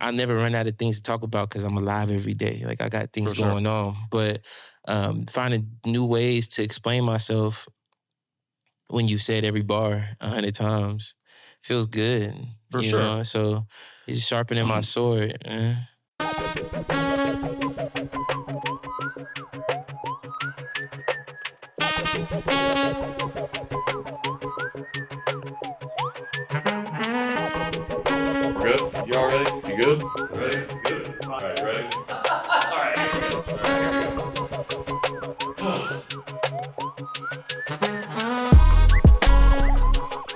I never run out of things to talk about because I'm alive every day. Like, I got things going on. But finding new ways to explain myself when you said every bar 100 times feels good. For you sure. know? So it's sharpening my sword. We're good? You all ready? You good? Ready? Good? All right, ready? All right.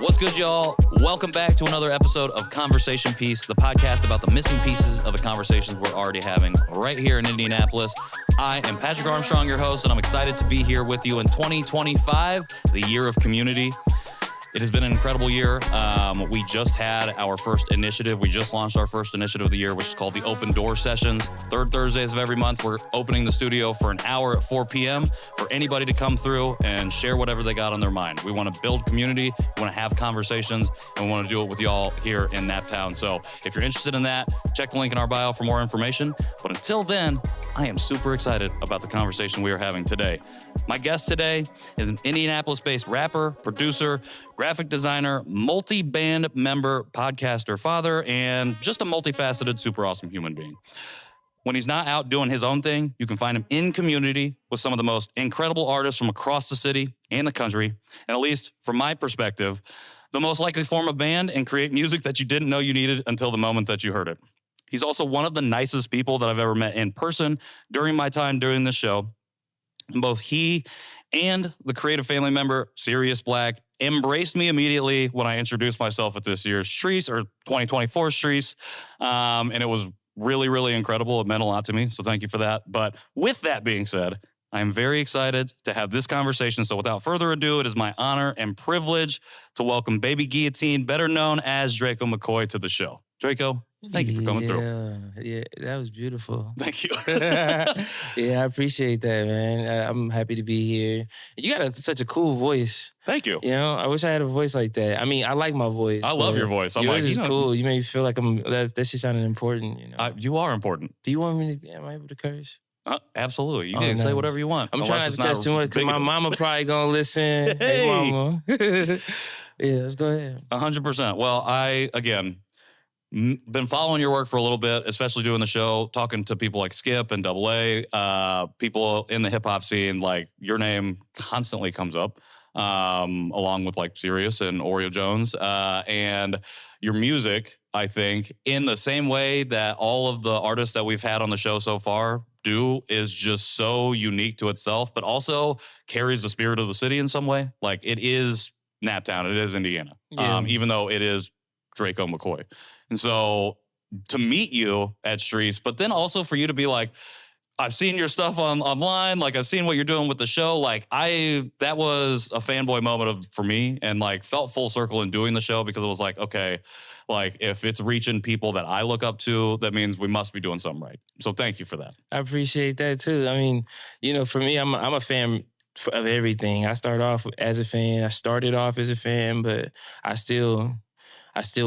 What's good, y'all? Welcome back to another episode of Conversation Piece, the podcast about the missing pieces of the conversations we're already having right here in Indianapolis. I am Patrick Armstrong, your host, and I'm excited to be here with you in 2025, the year of community. It has been an incredible year. We just had our first initiative. We just launched our first initiative of the year, which is called the Open Door Sessions. Third Thursdays of every month, we're opening the studio for an hour at 4 p.m. for anybody to come through and share whatever they got on their mind. We want to build community, we want to have conversations, and we want to do it with y'all here in Naptown. So if you're interested in that, check the link in our bio for more information. But until then, I am super excited about the conversation we are having today. My guest today is an Indianapolis-based rapper, producer, graphic designer, multi-band member, podcaster, father, and just a multifaceted, super awesome human being. When he's not out doing his own thing, you can find him in community with some of the most incredible artists from across the city and the country. And at least from my perspective, the most likely form a band and create music that you didn't know you needed until the moment that you heard it. He's also one of the nicest people that I've ever met in person during my time doing this show. And both he and the creative family member, Sirius Blvck, embraced me immediately when I introduced myself at this year's Streets, or 2024 Streets. And it was really, really incredible. It meant a lot to me, so thank you for that. But with that being said, I am very excited to have this conversation. So without further ado, it is my honor and privilege to welcome Baby Guillotine, better known as Drayco McCoy, to the show. Drayco, thank you for coming through. Yeah, that was beautiful. Thank you. Yeah, I appreciate that, man. I'm happy to be here. You got such a cool voice. Thank you. You know, I wish I had a voice like that. I mean, I like my voice. I love your voice. Yours is cool. You make me feel like that shit sounded important, you know. You are important. Do you want me to, am I able to curse? Absolutely. You can say whatever you want. I'm trying not to curse too much because my mama probably gonna listen. Hey, mama. Yeah, let's go ahead. 100%. Well, I, again, been following your work for a little bit, especially doing the show, talking to people like Skip and Double A, people in the hip hop scene. Like, your name constantly comes up, along with like Sirius and Oreo Jones, and your music, I think, in the same way that all of the artists that we've had on the show so far do, is just so unique to itself, but also carries the spirit of the city in some way. Like, it is Naptown, it is Indiana, even though it is Drayco McCoy. And so to meet you at Streets, but then also for you to be like, I've seen your stuff online, like I've seen what you're doing with the show. Like, that was a fanboy moment for me, and like felt full circle in doing the show, because it was like, okay, like if it's reaching people that I look up to, that means we must be doing something right. So thank you for that. I appreciate that too. I mean, you know, for me, I'm a fan of everything. I started off as a fan, but I still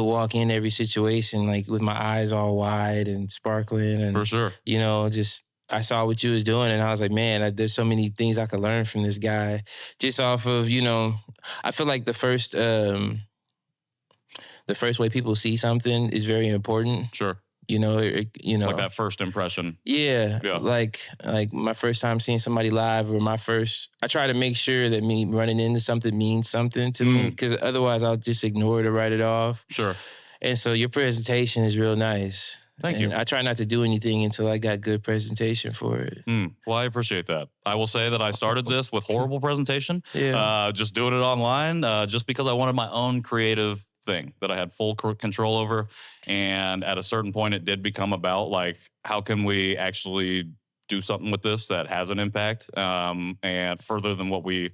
walk in every situation like with my eyes all wide and sparkling, and for sure, you know, just I saw what you was doing, and I was like, man, there's so many things I could learn from this guy just off of, you know, I feel like the first way people see something is very important. Sure. You know, like that first impression. Yeah. Like my first time seeing somebody live, or I try to make sure that me running into something means something to me, because otherwise I'll just ignore it or write it off. Sure. And so your presentation is real nice. Thank you. I try not to do anything until I got good presentation for it. Well, I appreciate that. I will say that I started this with horrible presentation. Just doing it online, just because I wanted my own creative thing that I had full control over. And at a certain point, it did become about like, how can we actually do something with this that has an impact, and further than what we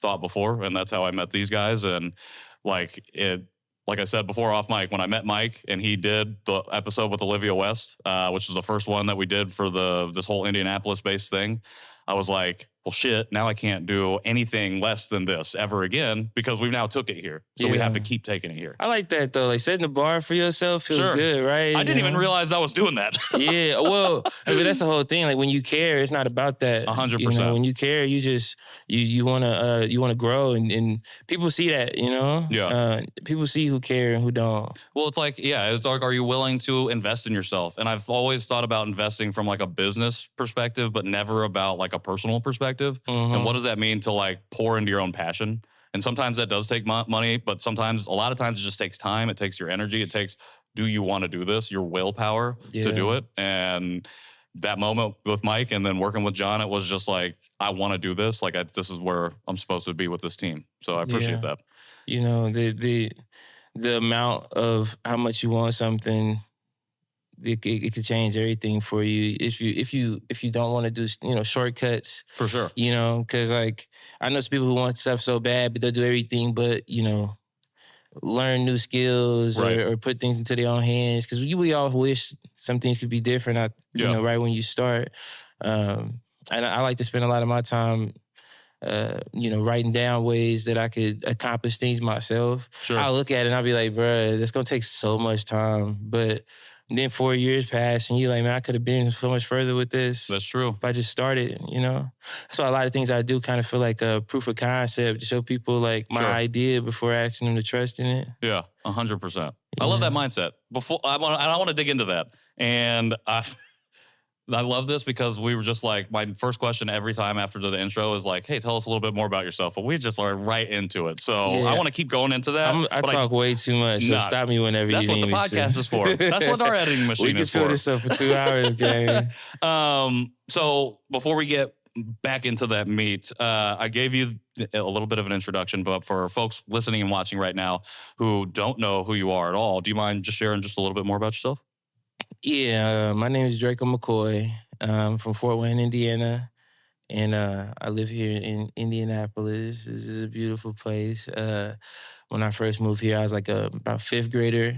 thought before. And that's how I met these guys. And like I said before off mic, when I met Mike and he did the episode with Olivia West, which was the first one that we did for this whole Indianapolis-based thing, I was like, well, shit, now I can't do anything less than this ever again because we've now took it here. So we have to keep taking it here. I like that, though. Like, setting the bar for yourself feels good, right? I didn't even realize I was doing that. Yeah, well, I mean, that's the whole thing. Like, when you care, it's not about that. 100%. You know, when you care, you just, you want to grow, and people see that, you know? Yeah. People see who care and who don't. Well, it's like, are you willing to invest in yourself? And I've always thought about investing from like a business perspective, but never about like a personal perspective. And what does that mean to like pour into your own passion? And sometimes that does take money, but a lot of times it just takes time. It takes your energy. It takes, do you want to do this? Your willpower to do it. And that moment with Mike and then working with John, it was just like, I want to do this. Like, this is where I'm supposed to be with this team. So I appreciate that. You know, the amount of how much you want something, it could change everything for you if you don't want to do, you know, shortcuts. For sure. You know, because like I know some people who want stuff so bad, but they'll do everything but, you know, learn new skills or put things into their own hands. Because we all wish some things could be different. You know, right when you start. And I like to spend a lot of my time, you know, writing down ways that I could accomplish things myself. Sure. I'll look at it and I'll be like, bruh, that's gonna take so much time, but. Then 4 years pass and you're like, man, I could have been so much further with this. That's true. If I just started, you know? That's why a lot of things I do kind of feel like a proof of concept to show people like my idea before asking them to trust in it. Yeah, 100%. I love that mindset. I want to dig into that. And I love this because we were just like, my first question every time after the intro is like, hey, tell us a little bit more about yourself. But we just are right into it. So I want to keep going into that. I talk way too much. So stop me whenever you need me to. That's what the podcast is for. That's what our editing machine is for. We can fill this up for 2 hours, gang. So before we get back into that meat, I gave you a little bit of an introduction, but for folks listening and watching right now who don't know who you are at all, do you mind just sharing just a little bit more about yourself? Yeah, my name is Drayco McCoy. I'm from Fort Wayne, Indiana, and I live here in Indianapolis. This is a beautiful place. When I first moved here, I was like about fifth grader.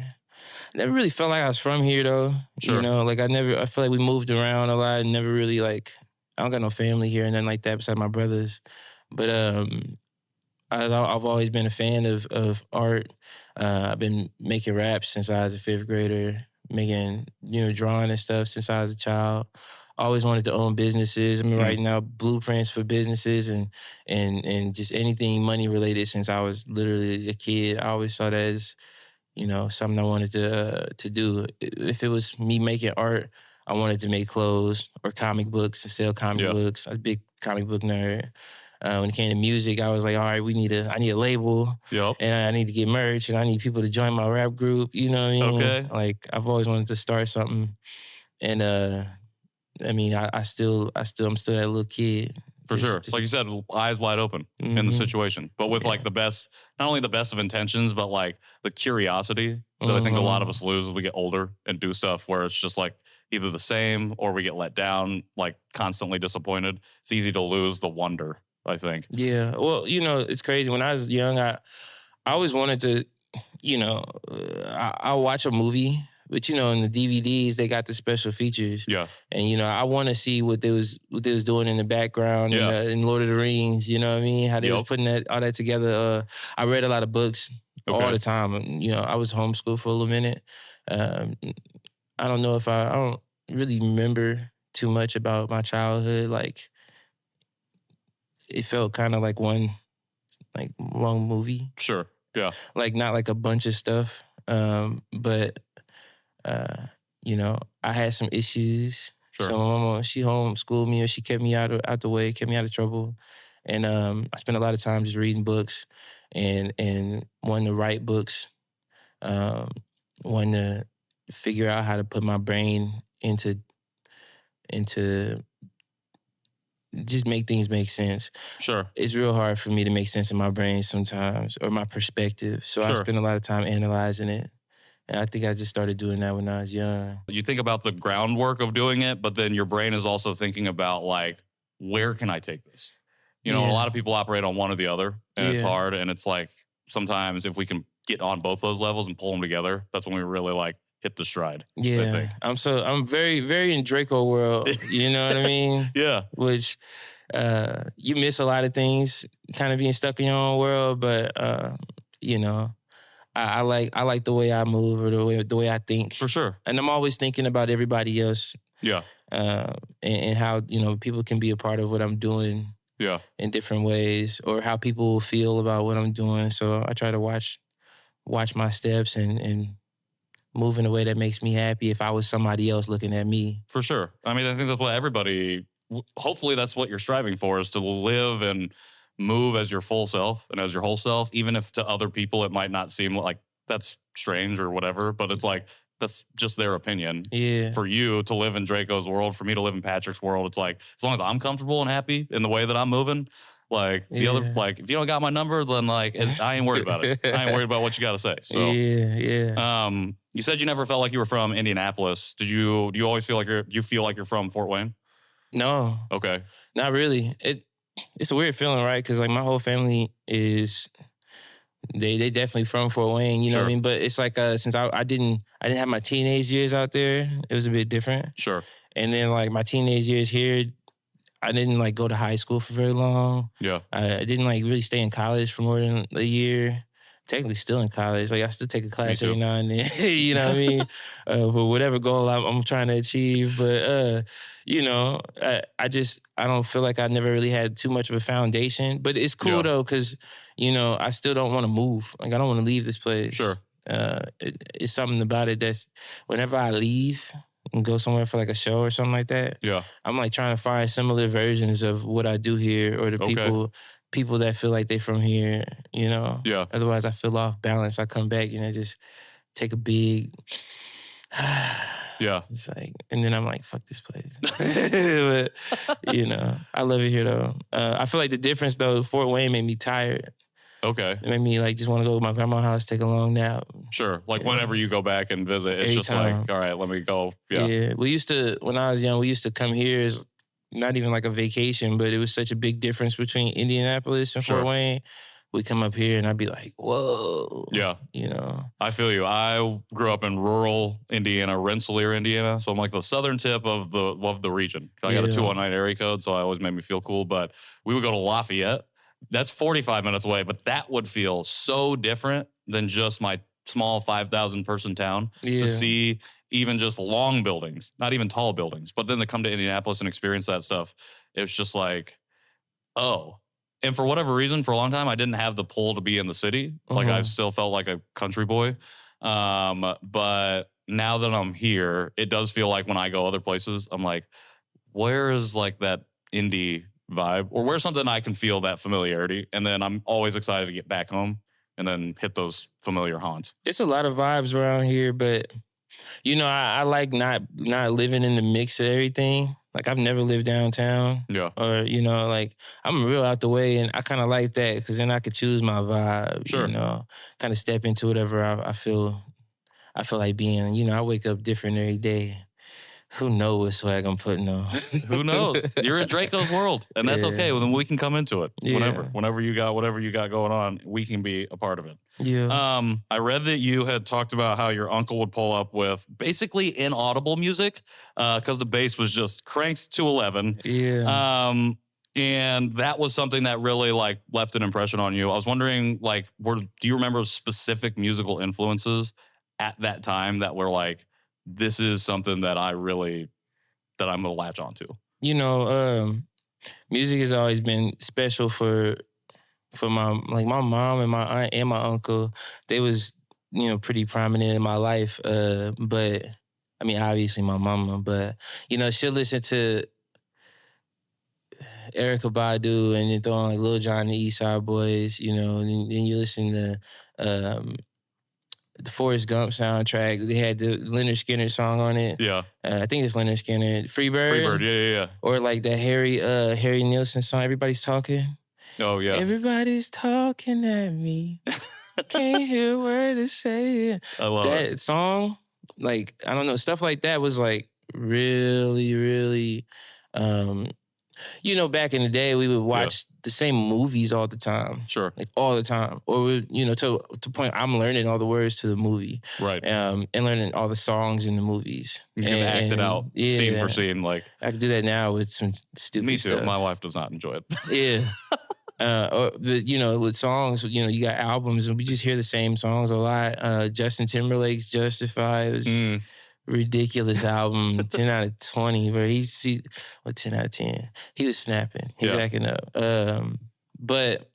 Never really felt like I was from here, though. Sure. You know, like I feel like we moved around a lot. Never really like, I don't got no family here and nothing like that besides my brothers. But I've always been a fan of art. I've been making raps since I was a fifth grader. Making, you know, drawing and stuff since I was a child. Always wanted to own businesses. I've been writing out blueprints for businesses and just anything money related since I was literally a kid. I always saw that as, you know, something I wanted to do. If it was me making art, I wanted to make clothes or comic books and sell comic books. I was a big comic book nerd. When it came to music, I was like, all right, I need a label. Yep. And I need to get merch and I need people to join my rap group. You know what I mean? Okay. Like, I've always wanted to start something. And, I mean, I'm still that little kid. For sure. Like you said, eyes wide open in the situation. But with like the best, not only the best of intentions, but like the curiosity that I think a lot of us lose as we get older and do stuff where it's just like either the same or we get let down, like constantly disappointed. It's easy to lose the wonder, I think. Yeah. Well, you know, it's crazy. When I was young, I always wanted to, you know, I'll watch a movie, but, you know, in the DVDs, they got the special features. Yeah. And, you know, I want to see what they was doing in the background in Lord of the Rings, you know what I mean? How they was putting all that together. I read a lot of books all the time. You know, I was homeschooled for a little minute. I don't know if I don't really remember too much about my childhood. Like, it felt kind of like one, like, long movie. Sure, yeah. Like, not like a bunch of stuff. But, you know, I had some issues. Sure. So my mama, she homeschooled me, or she kept me out the way, kept me out of trouble. And I spent a lot of time just reading books and wanting to write books, wanting to figure out how to put my brain into just make things make sense. Sure. It's real hard for me to make sense in my brain sometimes, or my perspective. So I spend a lot of time analyzing it. And I think I just started doing that when I was young. You think about the groundwork of doing it, but then your brain is also thinking about, like, where can I take this? You know, a lot of people operate on one or the other, and it's hard. And it's like, sometimes if we can get on both those levels and pull them together, that's when we really, like, hit the stride. Yeah. I think. I'm very, very in Drayco world. You know what I mean? Yeah. Which you miss a lot of things, kind of being stuck in your own world. But you know, I like the way I move or the way I think. For sure. And I'm always thinking about everybody else. Yeah. And how, people can be a part of what I'm doing. Yeah. In different ways, or how people feel about what I'm doing. So I try to watch my steps and move in a way that makes me happy if I was somebody else looking at me. For sure. I mean, I think that's what everybody, hopefully that's what you're striving for, is to live and move as your full self and as your whole self, even if to other people it might not seem like that's strange or whatever, but it's like, that's just their opinion. Yeah. For you to live in Drayco's world, for me to live in Patrick's world, it's like, as long as I'm comfortable and happy in the way that I'm moving, like the other, like if you don't got my number, then like I ain't worried about it. I ain't worried about what you got to say. So yeah. You said you never felt like you were from Indianapolis. Do you always feel like you're from Fort Wayne? No. Okay. Not really. It's a weird feeling, right? Because like my whole family is. They definitely from Fort Wayne, you know what I mean? But it's like since I didn't have my teenage years out there, it was a bit different. Sure. And then like my teenage years here, I didn't like go to high school for very long. Yeah. I didn't like really stay in college for more than a year. Technically still in college. Like I still take a class every now and then, you know what I mean? For whatever goal I'm trying to achieve. But, I don't feel like I never really had too much of a foundation. But it's cool though, because, I still don't want to move. Like I don't want to leave this place. Sure. It's something about it that's whenever I leave and go somewhere for like a show or something like that, I'm like trying to find similar versions of what I do here or the people that feel like they from here, Yeah. Otherwise I feel off balance. I come back and I just take a big yeah. It's like, and then I'm like, fuck this place. But, I love it here though. I feel like the difference though, Fort Wayne made me tired. Okay. It made me like just want to go to my grandma's house, take a long nap. Sure. Like whenever you go back and visit, it's just like, all right, let me go. Yeah. Yeah. When I was young, we used to come here as not even like a vacation, but it was such a big difference between Indianapolis and Fort Wayne. We come up here and I'd be like, whoa. Yeah. I feel you. I grew up in rural Indiana, Rensselaer, Indiana. So I'm like the southern tip of the region. I got a 219 area code, so it always made me feel cool. But we would go to Lafayette. That's 45 minutes away, but that would feel so different than just my small 5,000 person town to see even just long buildings, not even tall buildings. But then to come to Indianapolis and experience that stuff, it was just like, oh. And for whatever reason, for a long time, I didn't have the pull to be in the city. Like I still felt like a country boy. But now that I'm here, it does feel like when I go other places, I'm like, where is like that indie vibe, or where's something I can feel that familiarity? And then I'm always excited to get back home and then hit those familiar haunts. It's a lot of vibes around here, but I like not living in the mix of everything. Like I've never lived downtown. Yeah. Or, like I'm real out the way, and I kind of like that because then I could choose my vibe. Sure. Kind of step into whatever I feel like being. I wake up different every day. Who knows what swag I'm putting on? Who knows? You're in Drayco's world, and that's okay. Well, then we can come into it whenever you got whatever you got going on. We can be a part of it. Yeah. I read that you had talked about how your uncle would pull up with basically inaudible music because the bass was just cranked to 11. Yeah. And that was something that really like left an impression on you. I was wondering, like, do you remember specific musical influences at that time that were like, this is something that I'm gonna latch onto? Music has always been special for my mom and my aunt and my uncle. They was, pretty prominent in my life. But I mean, obviously my mama, but she'll listen to Erykah Badu and then throw on like Lil Jon and the East Side Boys, and then you listen to the Forrest Gump soundtrack. They had the Leonard Skinner song on it. Yeah. I think it's Leonard Skinner. Freebird. Freebird, yeah. Or like that Harry Nilsson song, Everybody's Talking. Oh, yeah. Everybody's talking at me. Can't hear a word to say. I love that song. Like, I don't know, stuff like that was like really, really back in the day, we would watch the same movies all the time. Sure. Like all the time. Or, to the point I'm learning all the words to the movie. Right. And learning all the songs in the movies. You can act it out scene for scene. Like I can do that now with some stupid stuff. Me too. My wife does not enjoy it. Yeah. With songs, you got albums and we just hear the same songs a lot. Justin Timberlake's Justified was ridiculous album, 10 out of 20, where 10 out of 10. He was snapping. He's acting up. But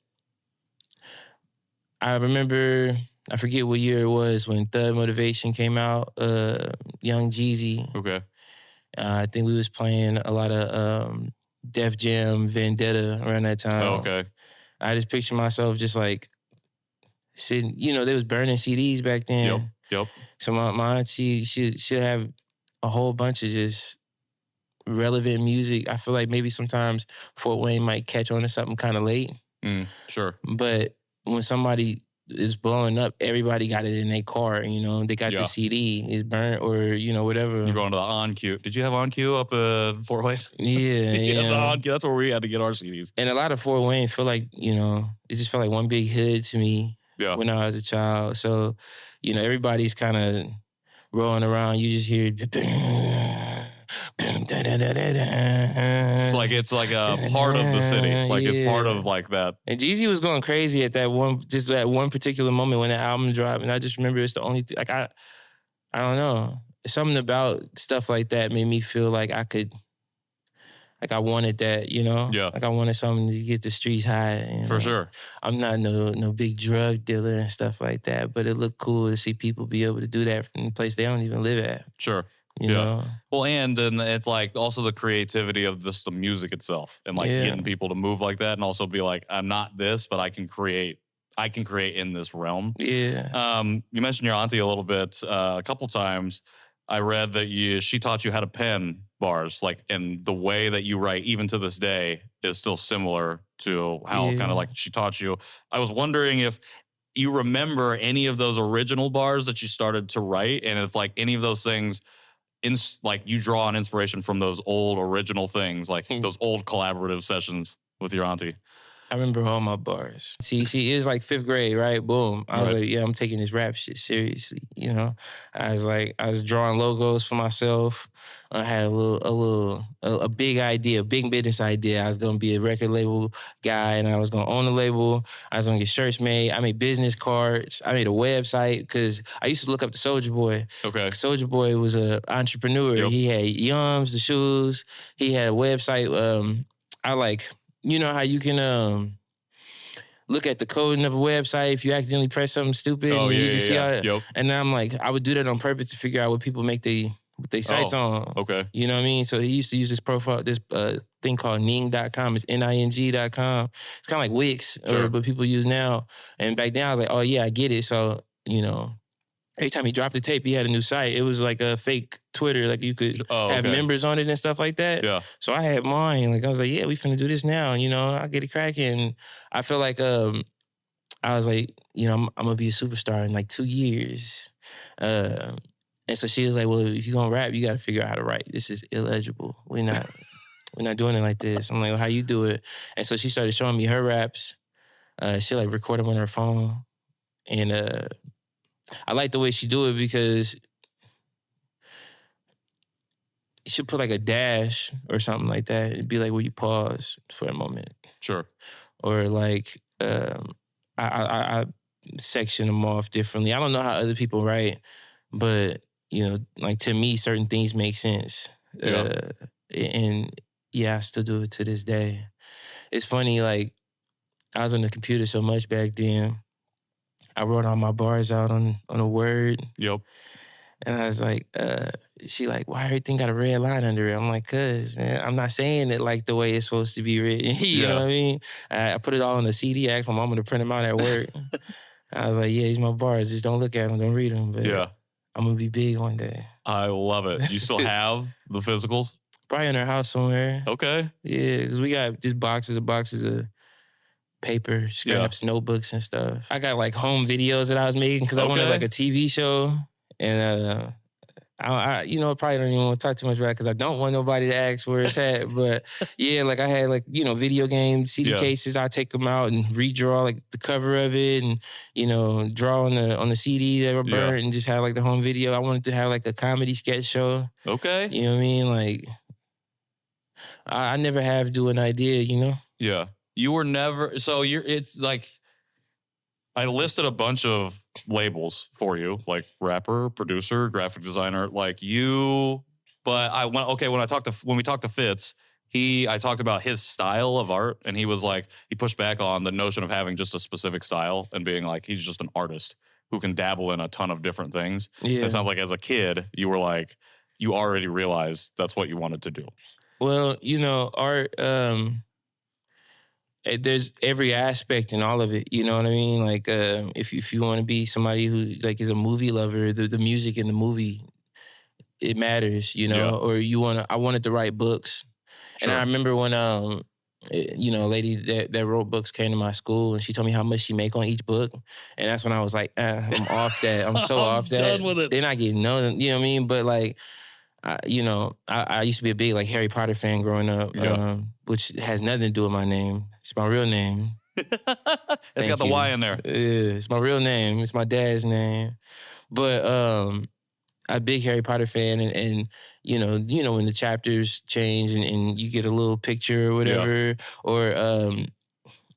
I remember, I forget what year it was when Thug Motivation came out, Young Jeezy. Okay. I think we was playing a lot of Def Jam, Vendetta around that time. Oh, okay. I just picture myself just like sitting, they was burning CDs back then. Yep. So my auntie, she'll have a whole bunch of just relevant music. I feel like maybe sometimes Fort Wayne might catch on to something kind of late. Sure. But when somebody is blowing up, everybody got it in their car, they got the CD, it's burnt or, whatever. You're going to the On Q. Did you have On Q up at Fort Wayne? Yeah. The On Q, that's where we had to get our CDs. And a lot of Fort Wayne feel like, it just felt like one big hood to me when I was a child. So, everybody's kind of rolling around. You just hear... It's like a part of the city. Like it's part of like that. And Jeezy was going crazy at that one particular moment when the album dropped. And I just remember it's the only thing, like I don't know. Something about stuff like that made me feel like I could, like I wanted that, Yeah. Like I wanted something to get the streets high. For sure. I'm not no big drug dealer and stuff like that, but it looked cool to see people be able to do that from a place they don't even live at. Sure. You know? Well, and then it's like also the creativity of just the music itself and like getting people to move like that and also be like, I'm not this, but I can create in this realm. Yeah. You mentioned your auntie a little bit, a couple times. I read that she taught you how to pen bars, like, and the way that you write, even to this day, is still similar to how kind of like she taught you. I was wondering if you remember any of those original bars that you started to write, and if like any of those things, like you draw an inspiration from those old original things, like those old collaborative sessions with your auntie. I remember all my bars. See, it was like 5th grade, right? Boom. I was like, yeah, I'm taking this rap shit seriously, I was drawing logos for myself. I had a big idea, a big business idea. I was going to be a record label guy and I was going to own a label. I was going to get shirts made. I made business cards. I made a website because I used to look up to Soulja Boy. Okay. Soulja Boy was an entrepreneur. Yep. He had Yums, the shoes. He had a website. You know how you can look at the coding of a website if you accidentally press something stupid and you just see how it. Yep. And then I'm like, I would do that on purpose to figure out what people make they sites on. Okay. You know what I mean? So he used to use this profile, this thing called Ning.com. It's Ning.com. It's kind of like Wix, but people use now. And back then I was like, oh yeah, I get it. So, every time he dropped the tape, he had a new site. It was like a fake Twitter. Like you could have members on it and stuff like that. Yeah. So I had mine. Like I was like, yeah, we finna do this now. I'll get it cracking. I feel like I was like, I'm gonna be a superstar in like 2 years. And so she was like, well, if you're gonna rap, you gotta figure out how to write. This is illegible. We're not doing it like this. I'm like, well, how you do it? And so she started showing me her raps. She like record them on her phone. And I like the way she do it because she'll put like a dash or something like that. It'd be like where you pause for a moment. Sure. Or like I section them off differently. I don't know how other people write, but like to me, certain things make sense. Yeah. And yeah, I still do it to this day. It's funny, like I was on the computer so much back then. I wrote all my bars out on a Word. Yep. And I was like, she like, why everything got a red line under it? I'm like, cuz, man, I'm not saying it like the way it's supposed to be written. You know what I mean? I put it all on a CD. I asked my mama to print them out at work. I was like, yeah, these my bars. Just don't look at them. Don't read them. But I'm going to be big one day. I love it. You still have the physicals? Probably in our house somewhere. Okay. Yeah, because we got just boxes of paper, scraps, notebooks and stuff. I got like home videos that I was making because I wanted like a TV show. And I probably don't even want to talk too much about it because I don't want nobody to ask where it's at. But yeah, like I had like, video game CD cases. I take them out and redraw like the cover of it and, draw on the CD that were burnt and just have like the home video. I wanted to have like a comedy sketch show. Okay. You know what I mean? Like, I never have do an idea, Yeah. You were never, so it's like, I listed a bunch of labels for you, like rapper, producer, graphic designer, like you. But when we talked to Fitz, I talked about his style of art, and he was like, he pushed back on the notion of having just a specific style and being like, he's just an artist who can dabble in a ton of different things. Yeah. It sounds like as a kid, you were like, you already realized that's what you wanted to do. Well, art, there's every aspect in all of it. You know what I mean? Like, if you want to be somebody who like is a movie lover, the music in the movie, it matters, or I wanted to write books. Sure. And I remember when, a lady that wrote books came to my school and she told me how much she make on each book. And that's when I was like, I'm off that. I'm so off that. Done with it. They're not getting nothing, you know what I mean? But like, I used to be a big like Harry Potter fan growing up, which has nothing to do with my name. It's my real name. It's got the Y in there. Yeah, it's my real name. It's my dad's name. But I'm a big Harry Potter fan, and when the chapters change and you get a little picture or whatever, or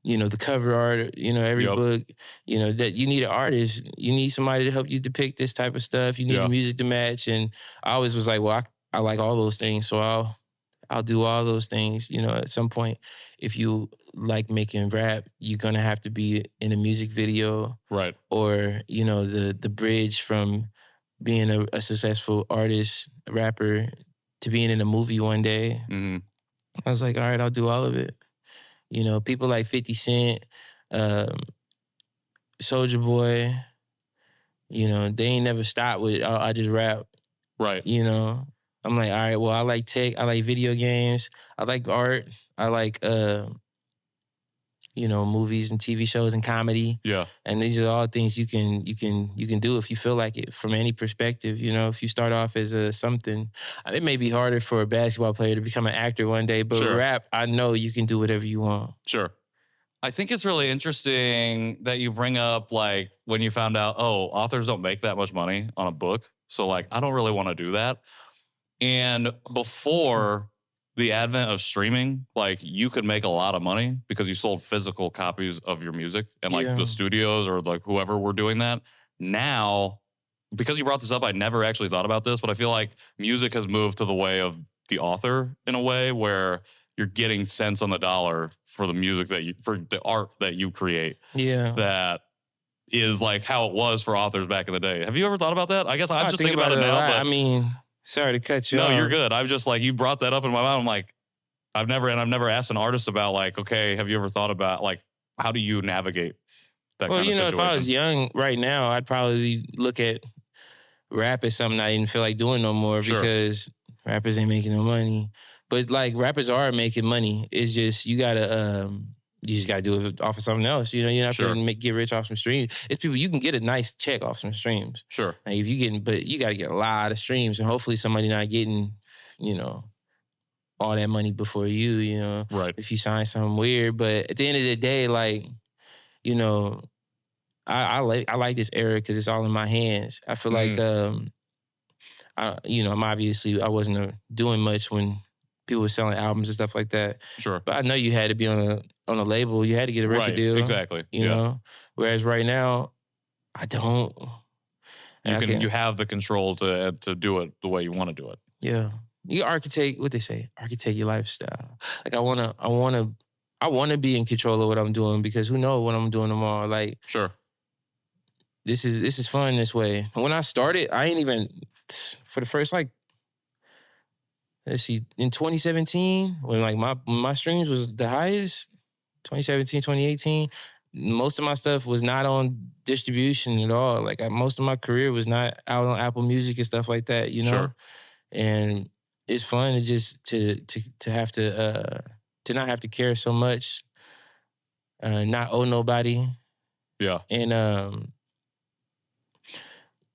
the cover art, every book, that you need an artist. You need somebody to help you depict this type of stuff. You need the music to match. And I always was like, well, I like all those things, so I'll do all those things. At some point, if you like making rap, you're gonna have to be in a music video, right? Or the bridge from being a successful artist, rapper, to being in a movie one day. Mm-hmm. I was like, all right, I'll do all of it. People like 50 Cent, Soulja Boy, they ain't never stopped with, I just rap. Right. I'm like, all right, well, I like tech, I like video games, I like art, I like, movies and TV shows and comedy. Yeah. And these are all things you can do if you feel like it from any perspective. If you start off as something, it may be harder for a basketball player to become an actor one day, but rap, I know you can do whatever you want. Sure. I think it's really interesting that you bring up like when you found out, authors don't make that much money on a book. So like, I don't really want to do that. And before the advent of streaming, like you could make a lot of money because you sold physical copies of your music and like the studios or like whoever were doing that. Now, because you brought this up, I never actually thought about this, but I feel like music has moved to the way of the author in a way where you're getting cents on the dollar for the music for the art that you create. Yeah. That is like how it was for authors back in the day. Have you ever thought about that? I guess I'm just thinking about it now. But I mean, sorry to cut you off. No, you're good. I'm just like, you brought that up in my mind. I'm like, I've never asked an artist about like, okay, have you ever thought about like, how do you navigate that kind of situation? If I was young right now, I'd probably look at rap as something I didn't feel like doing no more because rappers ain't making no money. But like rappers are making money. It's just, you just gotta do it off of something else. You're not gonna get rich off some streams. It's people, you can get a nice check off some streams. Sure. Like if you but you gotta get a lot of streams, and hopefully somebody not getting, all that money before you, Right. If you sign something weird. But at the end of the day, like, I like this era because it's all in my hands. I feel like, I wasn't doing much when people were selling albums and stuff like that. Sure. But I know you had to be on a label. You had to get a record deal. Exactly. You know? Whereas right now, I don't. You have the control to do it the way you want to do it. Yeah. You architect your lifestyle. Like I wanna be in control of what I'm doing because who knows what I'm doing tomorrow. Like this is fun this way. When I started, I ain't even for the first like, let's see, in 2017, when like my streams was the highest, 2017, 2018, most of my stuff was not on distribution at all. Like most of my career was not out on Apple Music and stuff like that, Sure. And it's fun to just to have to not have to care so much, not owe nobody. Yeah. And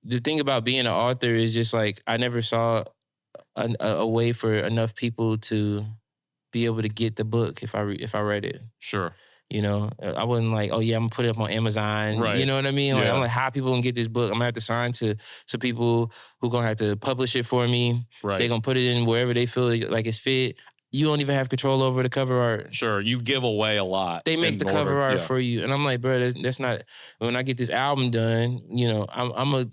the thing about being an author is just like I never saw a way for enough people to be able to get the book if I read it. Sure. You know, I wasn't like, oh yeah, I'm gonna put it up on Amazon. Right. You know what I mean? Like, Yeah. I'm like, how people gonna get this book? I'm gonna have to sign to people who gonna have to publish it for me. Right. They're gonna put it in wherever they feel like it's fit. You don't even have control over the cover art. Sure, you give away a lot. They make the cover art for you. And I'm like, bro, that's not, when I get this album done, you know, I'm gonna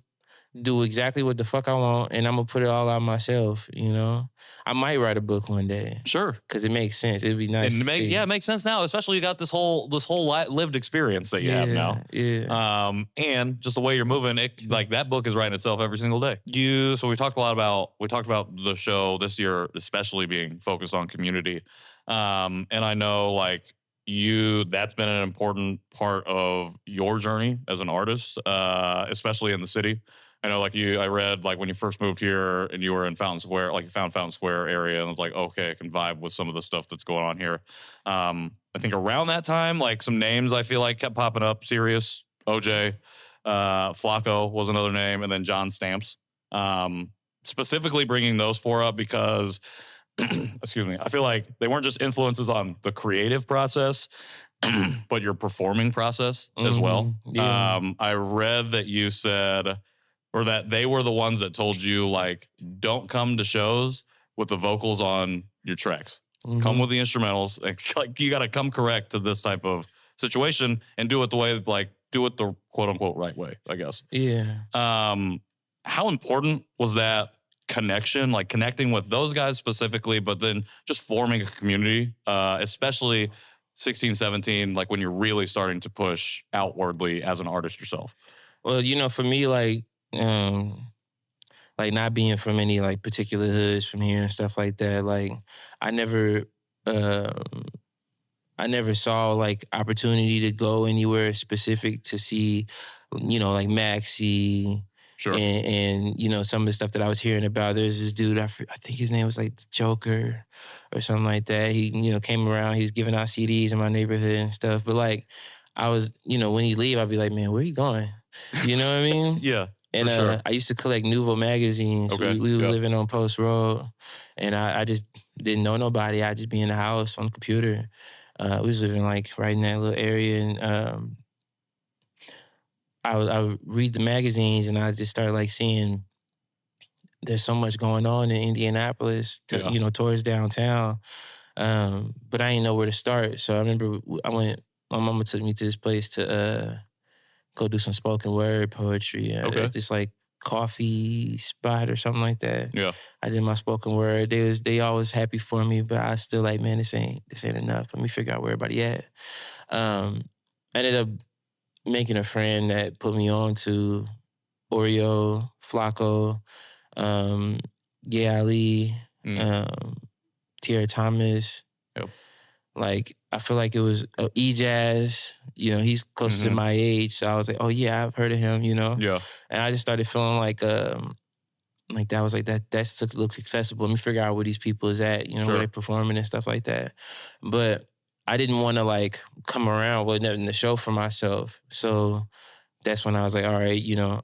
do exactly what the fuck I want, and I'm gonna put it all out myself, you know? I might write a book one day. Sure. Because it makes sense. It'd be nice to see. Yeah, it makes sense now, especially you got this whole lived experience that you have now. Yeah. And just the way you're moving, like that book is writing itself every single day. So we talked about the show this year, especially being focused on community. And I know like that's been an important part of your journey as an artist, especially in the city. I know, like I read, like when you first moved here and you were in Fountain Square, like you found Fountain Square area, and I was like, okay, I can vibe with some of the stuff that's going on here. I think around that time, like some names I feel like kept popping up: Sirius, OJ, Flacco was another name, and then John Stamps. Specifically bringing those four up because, excuse me, I feel like they weren't just influences on the creative process, but your performing process as well. Yeah. I read that you said, or that they were the ones that told you, like, don't come to shows with the vocals on your tracks. Mm-hmm. Come with the instrumentals. Like, you got to come correct to this type of situation and do it the way, like, do it the quote unquote right way, I guess. Yeah. How important was that connection, like connecting with those guys specifically, but then just forming a community, especially 16, 17, like when you're really starting to push outwardly as an artist yourself? Well, you know, for me, like not being from any like particular hoods from here and stuff like that, like I never saw like opportunity to go anywhere specific to see, you know, like Maxi. Sure. And you know, some of the stuff that I was hearing about. There's this dude, I think his name was like the Joker or something like that. He, you know, came around, he was giving out CDs in my neighborhood and stuff. But like, I was, you know, when he leave, I'd be like, man, where you going? You know what I mean? Yeah. And sure. I used to collect Nouveau magazines. Okay. We was living on Post Road, and I just didn't know nobody. I'd just be in the house on the computer. We was living like right in that little area, and I would read the magazines, and I just started like seeing there's so much going on in Indianapolis, you know, towards downtown. But I didn't know where to start. So I remember my mama took me to this place to go do some spoken word poetry at this like coffee spot or something like that. Yeah. I did my spoken word. They always happy for me, but I still like, man, this ain't enough. Let me figure out where everybody at. I ended up making a friend that put me on to Oreo, Flacco, Ali, Tierra Thomas. Yep. Like, I feel like it was E-Jazz. You know, he's close to my age. So I was like, oh, yeah, I've heard of him, you know? Yeah. And I just started feeling like that was like, that looks accessible. Let me figure out where these people is at, you know, where they're performing and stuff like that. But I didn't want to, like, come around with nothing to show for myself. So that's when I was like, all right, you know,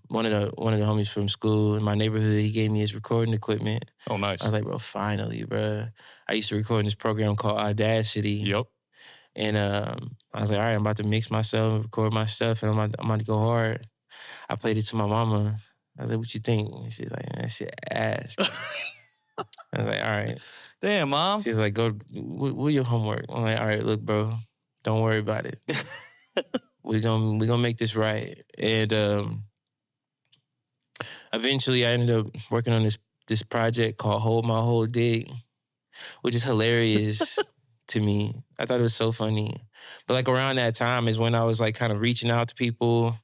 one of the homies from school in my neighborhood, he gave me his recording equipment. Oh, nice. I was like, bro, finally, bro. I used to record in this program called Audacity. Yep. And I was like, all right, I'm about to mix myself and record my stuff, and I'm about to go hard. I played it to my mama. I was like, what you think? And she's like, that shit ass. I was like, all right. Damn, Mom. She's like, go, what your homework? I'm like, all right, look, bro, don't worry about it. We're gonna make this right. And eventually I ended up working on this project called Hold My Whole Dick, which is hilarious to me. I thought it was so funny. But like around that time is when I was like kind of reaching out to people,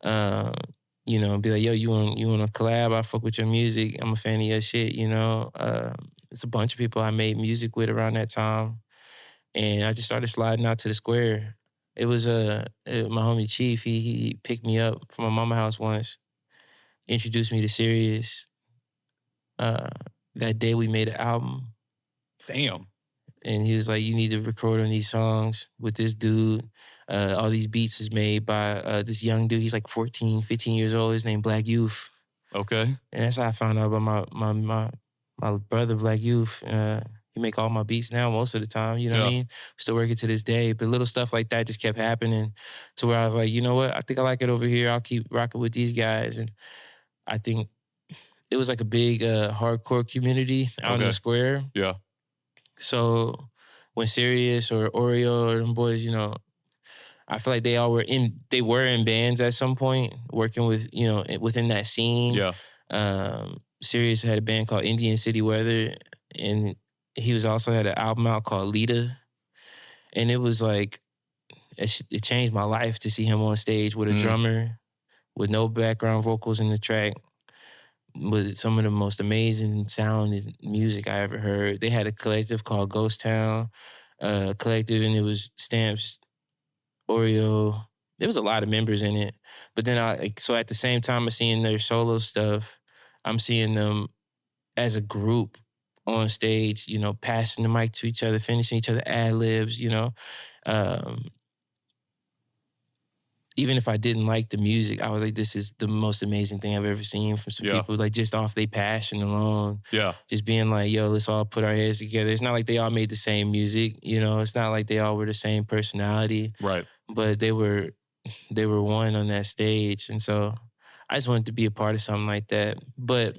you know, be like, yo, you want to collab? I fuck with your music. I'm a fan of your shit, you know. It's a bunch of people I made music with around that time. And I just started sliding out to the square. It was my homie Chief. He picked me up from my mama house once, introduced me to Sirius. That day we made an album. Damn. and he was like, "You need to record on these songs with this dude. All these beats is made by this young dude. He's like 14, 15 years old. His name Black Youth." Okay. And that's how I found out about my brother Black Youth. He make all my beats now most of the time. You know what I mean? Still working to this day. But little stuff like that just kept happening to where I was like, you know what? I think I like it over here. I'll keep rocking with these guys. And I think it was like a big hardcore community out in the square. Yeah. So when Sirius or Oreo or them boys, you know, I feel like they were in bands at some point, working with, you know, within that scene. Yeah. Sirius had a band called Indian City Weather, and he was also had an album out called Lita. And it was like, it changed my life to see him on stage with a drummer, with no background vocals in the track, with some of the most amazing sound and music I ever heard. They had a collective called Ghost Town Collective, and it was Stamps, Oreo. There was a lot of members in it. But then so at the same time of seeing their solo stuff, I'm seeing them as a group on stage, you know, passing the mic to each other, finishing each other ad-libs, you know. Even if I didn't like the music, I was like, this is the most amazing thing I've ever seen from some people, like just off their passion alone. Yeah. Just being like, yo, let's all put our heads together. It's not like they all made the same music, you know. It's not like they all were the same personality. Right. But they were one on that stage. And so I just wanted to be a part of something like that. But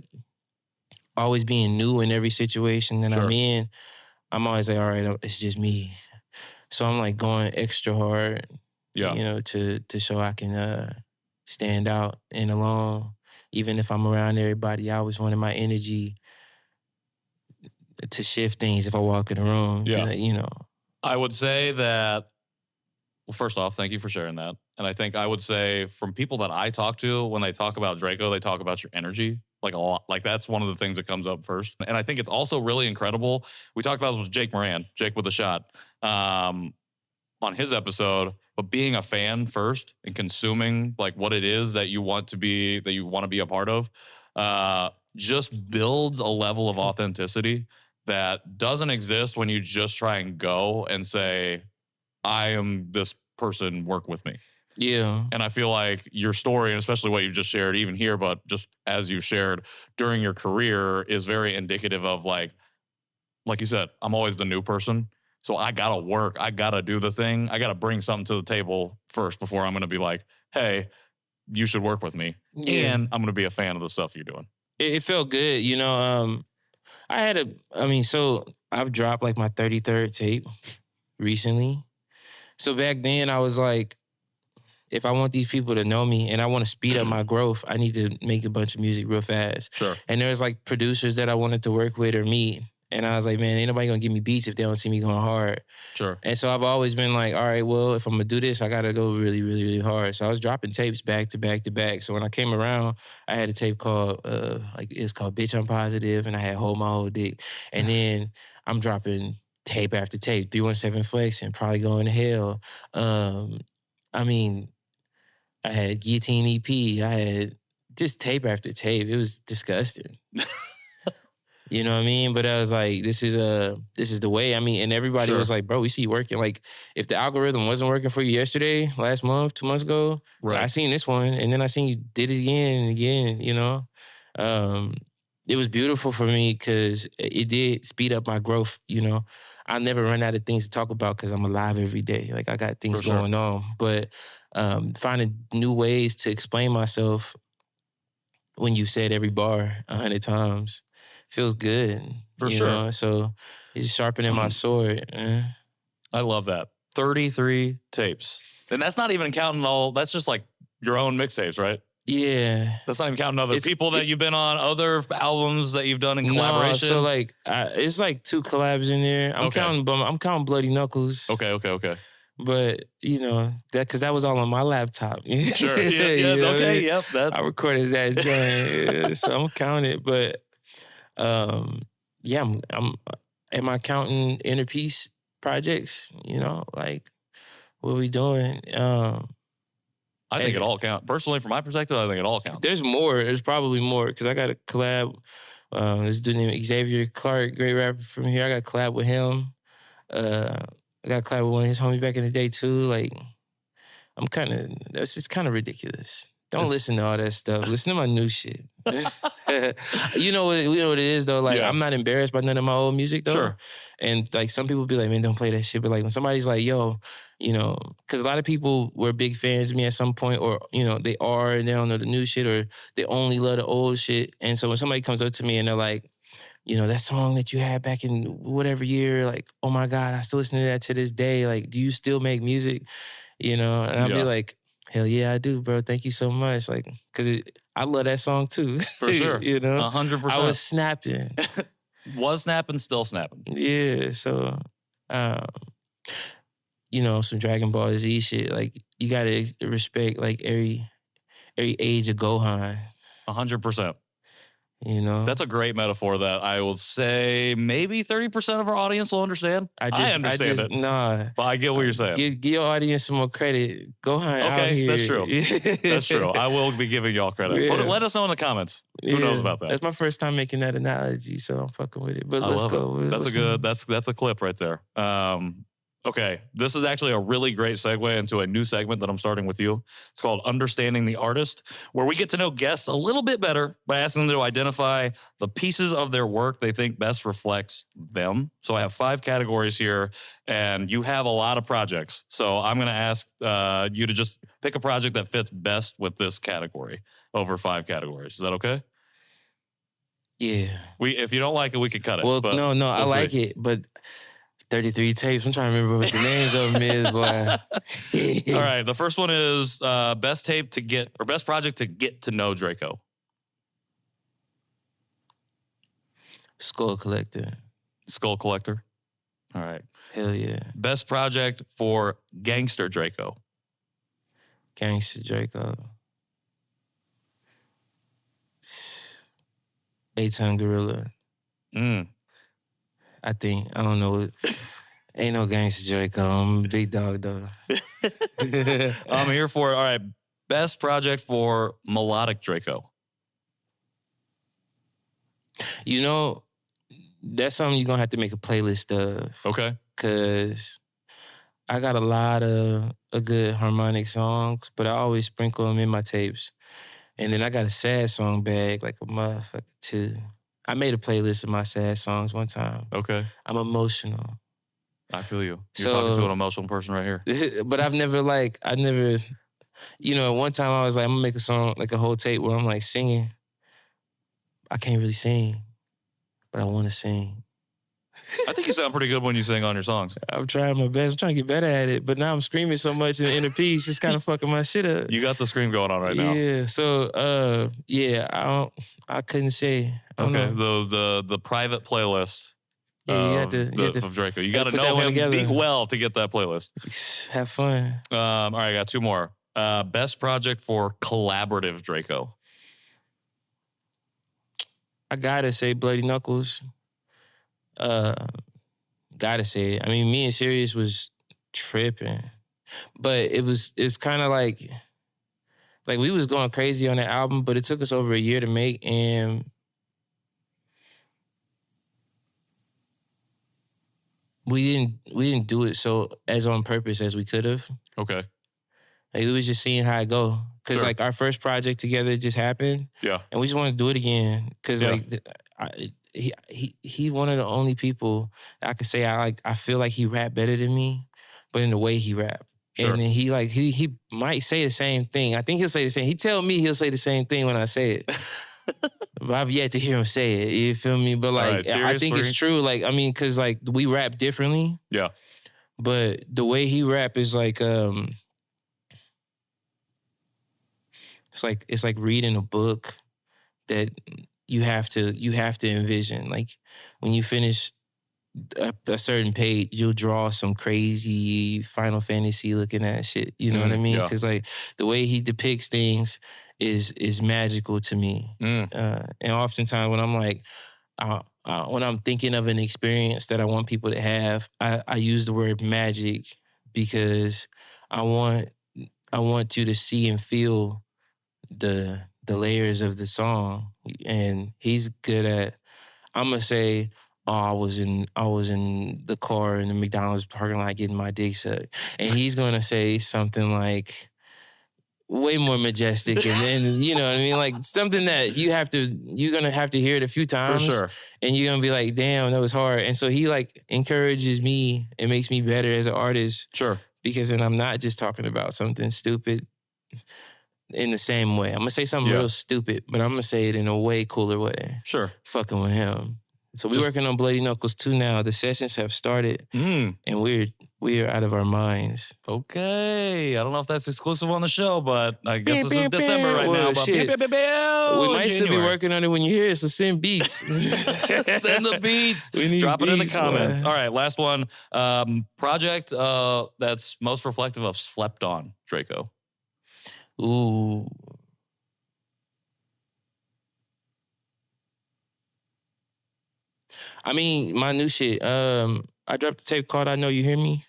always being new in every situation that I'm in, I'm always like, all right, it's just me. So I'm like going extra hard, you know, to show I can stand out and alone. Even if I'm around everybody, I always wanted my energy to shift things if I walk in the room, you know. I would say that, well, first off, thank you for sharing that. And I think I would say from people that I talk to, when they talk about Drayco, they talk about your energy. Like a lot. Like that's one of the things that comes up first. And I think it's also really incredible. We talked about this with Jake Moran, Jake with a shot, on his episode, but being a fan first and consuming like what it is that you want to be a part of, just builds a level of authenticity that doesn't exist when you just try and go and say, I am this person, work with me. Yeah. And I feel like your story, and especially what you just shared, even here, but just as you shared during your career, is very indicative of like you said, I'm always the new person. So I gotta work. I gotta do the thing. I gotta bring something to the table first before I'm gonna be like, hey, you should work with me. Yeah. And I'm gonna be a fan of the stuff you're doing. It felt good, you know. So I've dropped like my 33rd tape recently. So back then I was like, if I want these people to know me and I want to speed up my growth, I need to make a bunch of music real fast. Sure. And there's like producers that I wanted to work with or meet. And I was like, man, ain't nobody gonna give me beats if they don't see me going hard. Sure. And so I've always been like, all right, well, if I'm gonna do this, I gotta go really, really, really hard. So I was dropping tapes back to back to back. So when I came around, I had a tape called, it's called Bitch I'm Positive, and I had Hold My Whole Dick. And then I'm dropping tape after tape, 317 Flex and Probably Going to Hell. I had Guillotine EP. I had just tape after tape. It was disgusting. You know what I mean? But I was like, this is the way. I mean, and everybody was like, bro, we see you working. Like, if the algorithm wasn't working for you yesterday, last month, 2 months ago, I seen this one, and then I seen you did it again and again, you know? It was beautiful for me because it did speed up my growth, you know? I never run out of things to talk about because I'm alive every day. Like, I got things going on. But finding new ways to explain myself when you said every bar 100 times feels good. For sure. Know? So it's sharpening my sword. I love that. 33 tapes. And that's not even counting that's just like your own mixtapes, right? Yeah. That's not even counting other people that you've been on, other albums that you've done in collaboration. No, so like, it's like 2 collabs in there. I'm counting Bloody Knuckles. Okay. But, you know, because that was all on my laptop. Sure. Yeah, okay, yep. I recorded that joint, so I'm counting it. But, am I counting inner peace projects? You know, like, what are we doing? I think it all counts. Personally, from my perspective, I think it all counts. There's more. There's probably more, because I got a collab. This dude named Xavier Clark, great rapper from here. I got a collab with him. I got clapped with one of his homies back in the day too. Like, it's kind of ridiculous. Don't listen to all that stuff. Listen to my new shit. You know what it is though. Like, I'm not embarrassed by none of my old music though. Sure. And like some people be like, man, don't play that shit. But like when somebody's like, yo, you know, because a lot of people were big fans of me at some point, or you know, they are and they don't know the new shit, or they only love the old shit. And so when somebody comes up to me and they're like, you know, that song that you had back in whatever year, like, oh my God, I still listen to that to this day. Like, do you still make music? You know, and I'll be like, hell yeah, I do, bro. Thank you so much. Like, because I love that song too. For sure. You know? 100%. I was snapping. Was snapping, still snapping. Yeah, so, you know, some Dragon Ball Z shit. Like, you got to respect, like, every age of Gohan. 100%. You know? That's a great metaphor that I will say maybe 30% of our audience will understand. I understand it. Nah. But I get what you're saying. Give your audience some more credit. Gohan out Okay, here. that's true. That's true. I will be giving y'all credit. Yeah. But let us know in the comments. Who knows about that? That's my first time making that analogy, so I'm fucking with it. But let's go. That's a clip right there. Okay, this is actually a really great segue into a new segment that I'm starting with you. It's called Understanding the Artist, where we get to know guests a little bit better by asking them to identify the pieces of their work they think best reflects them. So I have 5 categories here, and you have a lot of projects. So I'm going to ask you to just pick a project that fits best with this category over 5 categories. Is that okay? Yeah. If you don't like it, we can cut it. Well, no, I like it, but 33 tapes. I'm trying to remember what the names of them is, boy. All right. The first one is best project to get to know Drayco. Skull Collector. Skull Collector. All right. Hell yeah. Best project for Gangster Drayco. Gangster Drayco. 8-Ton Gorilla. I think. I don't know. Ain't no Gangster Drayco. I'm a big dog, though. I'm here for it. All right. Best project for Melodic Drayco. You know, that's something you're going to have to make a playlist of. Okay. Because I got a lot of good harmonic songs, but I always sprinkle them in my tapes. And then I got a sad song bag, like a motherfucker, too. I made a playlist of my sad songs one time. Okay. I'm emotional. I feel you. You're talking to an emotional person right here. But I've never, you know, one time I was like, I'm going to make a song, like a whole tape where I'm like singing. I can't really sing, but I want to sing. I think you sound pretty good when you sing on your songs. I'm trying my best. I'm trying to get better at it. But now I'm screaming so much in a piece, it's kind of fucking my shit up. You got the scream going on right now. Yeah. So, I couldn't say. Okay. The private playlist. Yeah, you have to of Drayco. You got to know him well to get that playlist. Have fun. All right, I got 2 more. Best project for collaborative Drayco. I gotta say Bloody Knuckles. Gotta say it. I mean, me and Sirius was tripping. But it's kind of like we was going crazy on that album, but it took us over a year to make, and we didn't do it so as on purpose as we could have. Okay. Like, we was just seeing how it go. Because, like, our first project together just happened. Yeah. And we just want to do it again. Because, he one of the only people I could say I feel like he rap better than me, but in the way he rap. Sure. And then he might say the same thing. I think he'll say the same. He tell me he'll say the same thing when I say it. But I've yet to hear him say it. You feel me? But like, right, I think it's true. Like, I mean, because like we rap differently. Yeah. But the way he rap is like, it's like reading a book that you have to envision. Like, when you finish a certain page, you'll draw some crazy Final Fantasy looking at shit. You know what I mean? Because like the way he depicts things is magical to me. And oftentimes when I'm like, when I'm thinking of an experience that I want people to have, I use the word magic because I want you to see and feel the layers of the song. And he's good at, I'm gonna say, oh, I was in the car in the McDonald's parking lot getting my dick sucked. And he's gonna say something like way more majestic, and then you know what I mean, like something that you're gonna have to hear it a few times, For sure. and you're gonna be like, damn, that was hard. And so he like encourages me and makes me better as an artist. Sure. Because then I'm not just talking about something stupid in the same way. I'm gonna say something real stupid, but I'm gonna say it in a way cooler way. Sure. Fucking with him. So we're working on Bloody Knuckles 2 now. The sessions have started, and we are out of our minds. Okay. I don't know if that's exclusive on the show, but I guess this is December right now. But Shit. We might still be working on it when you hear it, so send beats. Send the beats. We need Drop it in the beats, comments. boy. All right, last one. Project that's most reflective of Slept On, Drayco. Ooh. I mean, my new shit. I dropped a tape called I Know You Hear Me.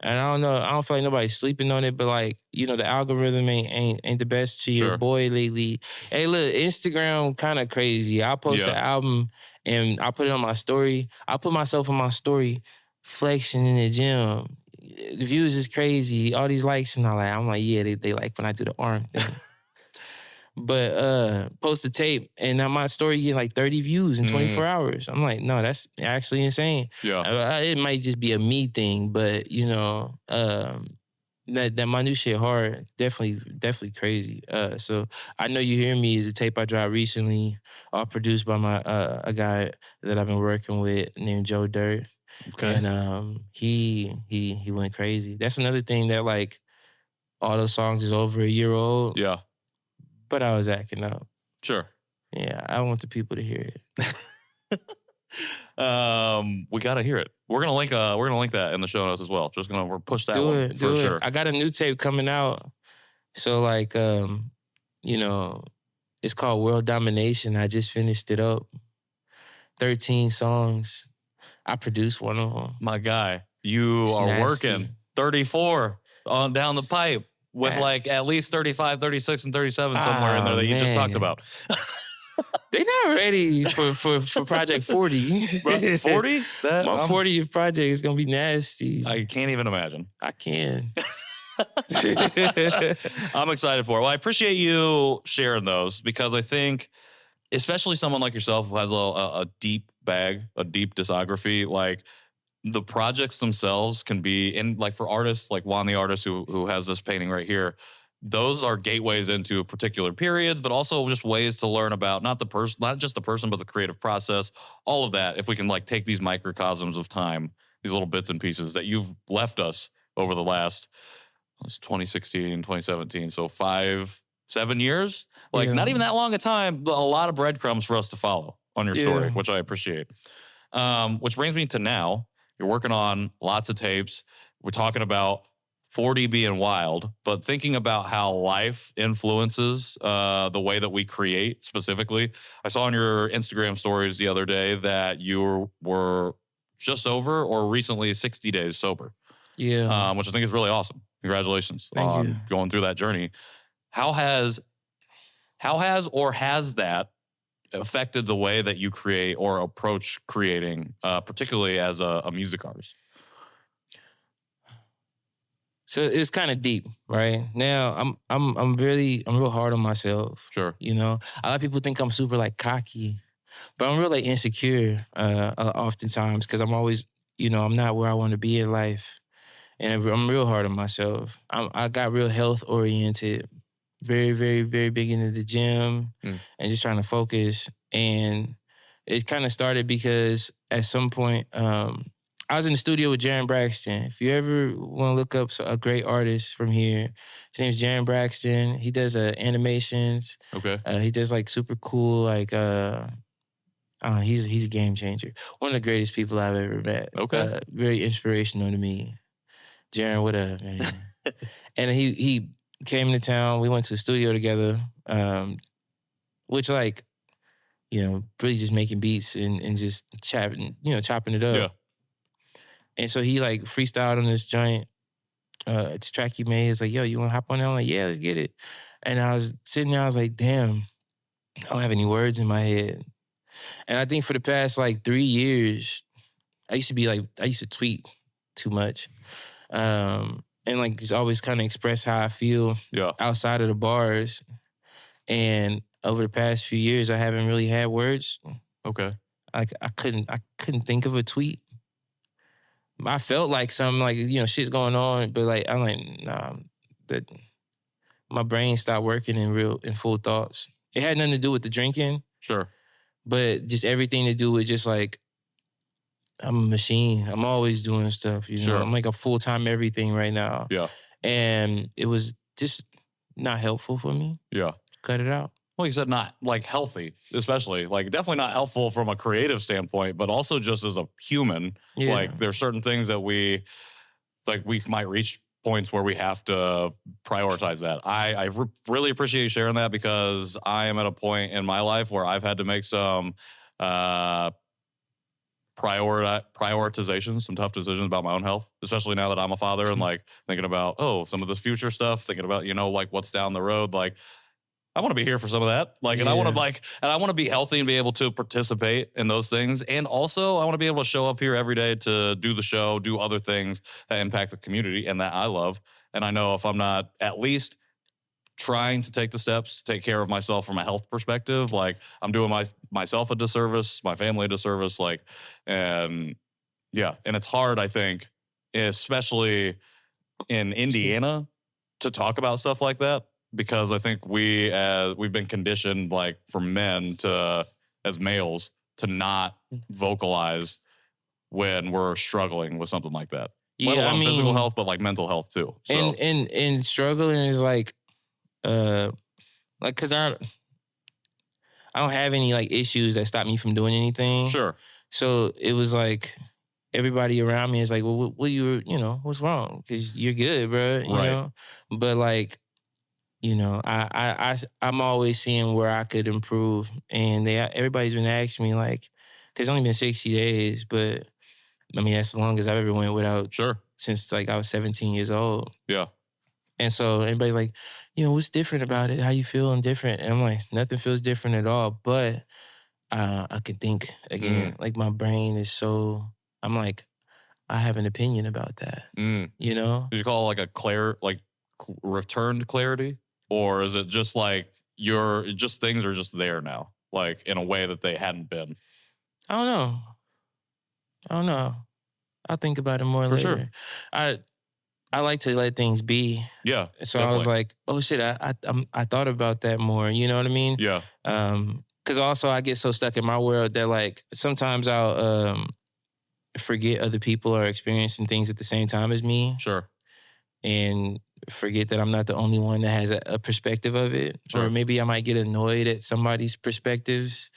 And I don't know, I don't feel like nobody's sleeping on it, but like, you know, the algorithm ain't the best to your boy lately. Hey, look, Instagram kind of crazy. I'll post an album and I'll put it on my story. I'll put myself on my story flexing in the gym. The views is crazy. All these likes and all that. I'm like, yeah, they like when I do the arm thing. But post a tape and now my story get like 30 views in 24 hours. I'm like, no, that's actually insane. Yeah. It might just be a me thing, but you know, that my new shit hard, definitely crazy. So I Know You Hear Me is a tape I dropped recently, all produced by my a guy that I've been working with named Joe Dirt. Okay. And he went crazy. That's another thing that like all those songs is over a year old. Yeah. But I was acting up. Sure. Yeah, I want the people to hear it. We gotta hear it. We're gonna link that in the show notes as well. We're push that one for sure. I got a new tape coming out. So like you know, it's called World Domination. I just finished it up. 13 songs. I produced one of them. My guy, you It's are nasty. working 34 on down the pipe with like at least 35, 36, and 37 somewhere in there that you just talked about. They're not ready for Project 40. 40? My 40th project is going to be nasty. I can't even imagine. I can. I'm excited for it. Well, I appreciate you sharing those because I think, especially someone like yourself who has a deep bag, a deep discography, like the projects themselves can be in, like for artists like Juan the artist who has this painting right here, those are gateways into particular periods, but also just ways to learn about not just the person, but the creative process, all of that. If we can like take these microcosms of time, these little bits and pieces that you've left us over the last 2016, 2017, so 5-7 years, like not even that long a time, but a lot of breadcrumbs for us to follow on your story, which I appreciate. Which brings me to now. You're working on lots of tapes. We're talking about 40 being wild, but thinking about how life influences the way that we create specifically. I saw on your Instagram stories the other day that you were just over or recently 60 days sober. Yeah. Which I think is really awesome. Congratulations Thank you. going through that journey. How has that affected the way that you create or approach creating, particularly as a music artist? So it's kind of deep, right? Now I'm real hard on myself. Sure. You know, a lot of people think I'm super like cocky, but I'm real like insecure oftentimes because I'm always, you know, I'm not where I want to be in life, and I'm real hard on myself. I got real health oriented, very, very, very big into the gym and just trying to focus. And it kind of started because at some point, I was in the studio with Jaron Braxton. If you ever want to look up a great artist from here, his name's Jaron Braxton. He does animations. Okay. He does like super cool, like he's a game changer. One of the greatest people I've ever met. Okay. Very inspirational to me. Jaron, what up, man? And he came to town. We went to the studio together, which like, you know, really just making beats and just chopping it up. Yeah. And so he like freestyled on this giant track he made. It's like, yo, you want to hop on there? I'm like, yeah, let's get it. And I was sitting there, I was like, damn, I don't have any words in my head. And I think for the past like 3 years, I used to tweet too much. And like just always kind of express how I feel outside of the bars. And over the past few years, I haven't really had words. Okay. Like I couldn't think of a tweet. I felt like something like, shit's going on, but like I'm like, nah, that my brain stopped working in full thoughts. It had nothing to do with the drinking. Sure. But just everything to do with just like, I'm a machine. I'm always doing stuff, Sure. I'm like a full-time everything right now. Yeah. And it was just not helpful for me. Yeah. Cut it out. Well, you said not like healthy, especially like definitely not helpful from a creative standpoint, but also just as a human. Yeah. Like there's certain things that we might reach points where we have to prioritize that. I really appreciate you sharing that because I am at a point in my life where I've had to make some prioritizations, some tough decisions about my own health, especially now that I'm a father and like thinking about, some of this future stuff, thinking about, like what's down the road. Like I want to be here for some of that. Like, and I want to be healthy and be able to participate in those things. And also I want to be able to show up here every day to do the show, do other things that impact the community and that I love. And I know if I'm not at least trying to take the steps to take care of myself from a health perspective, like I'm doing myself a disservice, my family a disservice, and it's hard, I think, especially in Indiana to talk about stuff like that. Because I think we've been conditioned, like for men as males, to not vocalize when we're struggling with something like that. Let alone physical health, but like mental health too. So. And struggling is like, cause I don't have any like issues that stop me from doing anything. Sure. So it was like everybody around me is like, well, what's wrong? Cause you're good, bro. You know, but like. I'm always seeing where I could improve, and everybody's been asking me like, cause it's only been 60 days, but I mean that's the longest I've ever went without. Sure. Since like I was 17 years old. Yeah. And so everybody's like, what's different about it? How you feeling different? And I'm like, nothing feels different at all, but I can think again. Like my brain is so. I'm like, I have an opinion about that. Did you call it like returned clarity? Or is it just like things are just there now, like in a way that they hadn't been? I don't know. I'll think about it more later. Sure. I like to let things be. Yeah. So definitely. I was like, oh shit, I thought about that more. You know what I mean? Yeah. Because also I get so stuck in my world that like sometimes I'll forget other people are experiencing things at the same time as me. Sure. And forget that I'm not the only one that has a perspective of it. Sure. Or maybe I might get annoyed at somebody's perspectives.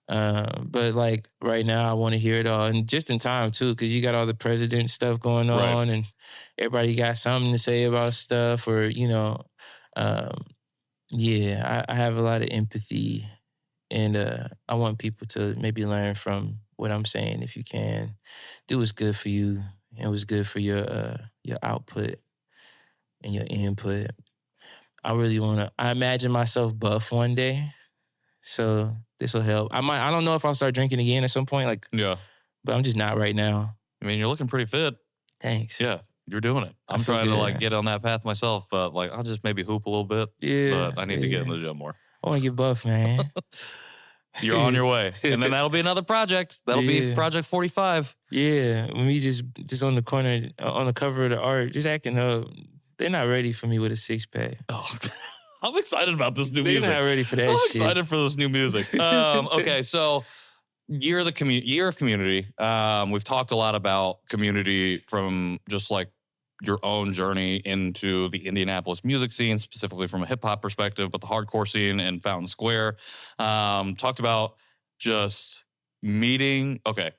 But like right now I want to hear it all. And just in time too, because you got all the president stuff going on and everybody got something to say about stuff or, I have a lot of empathy and I want people to maybe learn from what I'm saying if you can. Do what's good for you and what's good for your output. And your input. I imagine myself buff one day. So this will help. I don't know if I'll start drinking again at some point. But I'm just not right now. I mean, you're looking pretty fit. Thanks. Yeah, you're doing it. I'm trying to get on that path myself, but I'll just maybe hoop a little bit. Yeah. But I need to get in the gym more. I want to get buff, man. You're on your way. And then that'll be another project. That'll be Project 45. Yeah. When we just on the corner, on the cover of the art, just acting up. They're not ready for me with a 6-pack. Oh, I'm excited about this new music. They're not ready for that shit. I'm excited for this new music. Okay, so year of community. We've talked a lot about community from just like your own journey into the Indianapolis music scene, specifically from a hip hop perspective, but the hardcore scene in Fountain Square. Talked about just meeting. Okay.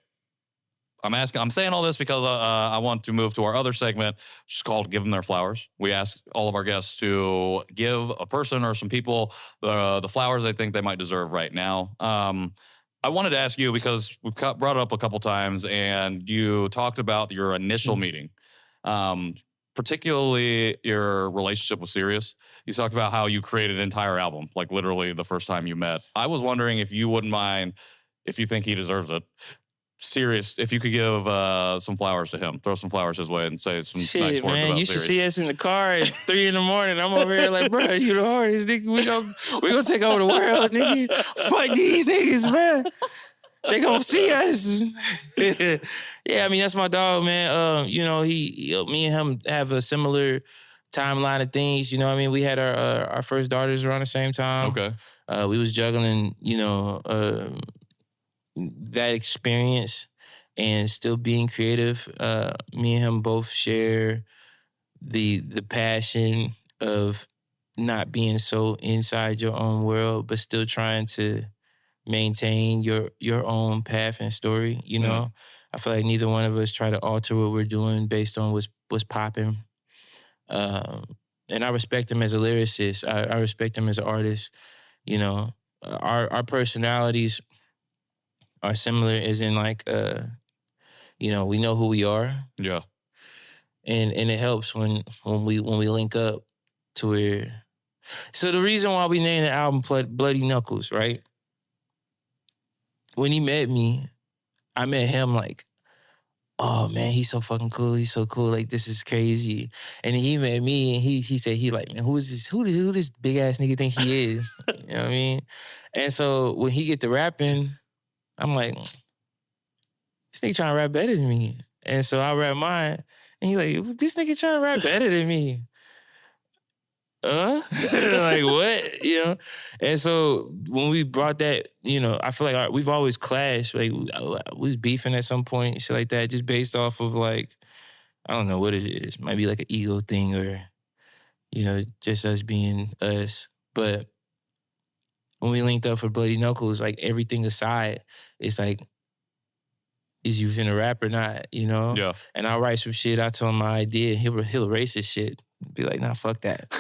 I'm saying all this because I want to move to our other segment, which is called Give Them Their Flowers. We ask all of our guests to give a person or some people the flowers they think they might deserve right now. I wanted to ask you because we've brought it up a couple times and you talked about your initial meeting, particularly your relationship with Sirius. You talked about how you created an entire album, like literally the first time you met. I was wondering if you wouldn't mind if you think he deserves it. Sirius, if you could give some flowers to him, throw some flowers his way and say some nice words man, about you Sirius. should see us in the car at 3 a.m. I'm over here like, bro, you the hardest nigga. We gonna take over the world, nigga. Fight these niggas, man. They gonna see us. Yeah, I mean that's my dog, man. You know, me and him have a similar timeline of things. You know, what I mean, we had our first daughters around the same time. Okay. We was juggling, you know, that experience and still being creative. Me and him both share the passion of not being so inside your own world, but still trying to maintain your own path and story. You know, I feel like neither one of us try to alter what we're doing based on what's popping. And I respect him as a lyricist. I respect him as an artist. You know, our personalities are similar, as in like, you know, we know who we are. Yeah. And it helps when we link up to where. So the reason why we named the album Bloody Knuckles, right? When he met me, I met him like, oh man, he's so fucking cool. He's so cool. Like, this is crazy. And he met me and he said, he like, man, who is this? Who this big ass nigga think he is? You know what I mean? And so when he get to rapping, I'm like, this nigga trying to rap better than me. And so I rap mine. And he like, this nigga trying to rap better than me. Like what? You know? And so when we brought that, you know, I feel like we've always clashed. Like we was beefing at some point, shit like that, just based off of like, I don't know what it is. Might be like an ego thing or, you know, just us being us. But when we linked up for Bloody Knuckles, like everything aside, it's like, is you finna rap or not, you know? Yeah. And I'll write some shit, I'll tell him my idea, he'll erase this shit. Be like, nah, fuck that.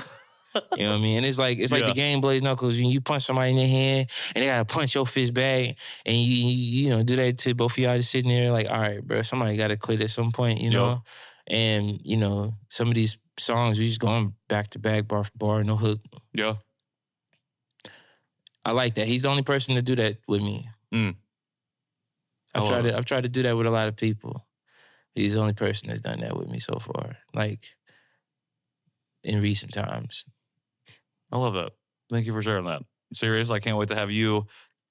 You know what I mean? And it's like the game Bloody Knuckles. You punch somebody in their hand and they gotta punch your fist back, and you know, do that to both of y'all just sitting there like, all right, bro, somebody gotta quit at some point, you know? And, you know, some of these songs, we just going back to back, bar for bar, no hook. Yeah. I like that. He's the only person to do that with me. I've tried to do that with a lot of people. He's the only person that's done that with me so far. Like, in recent times. I love that. Thank you for sharing that. Serious, I can't wait to have you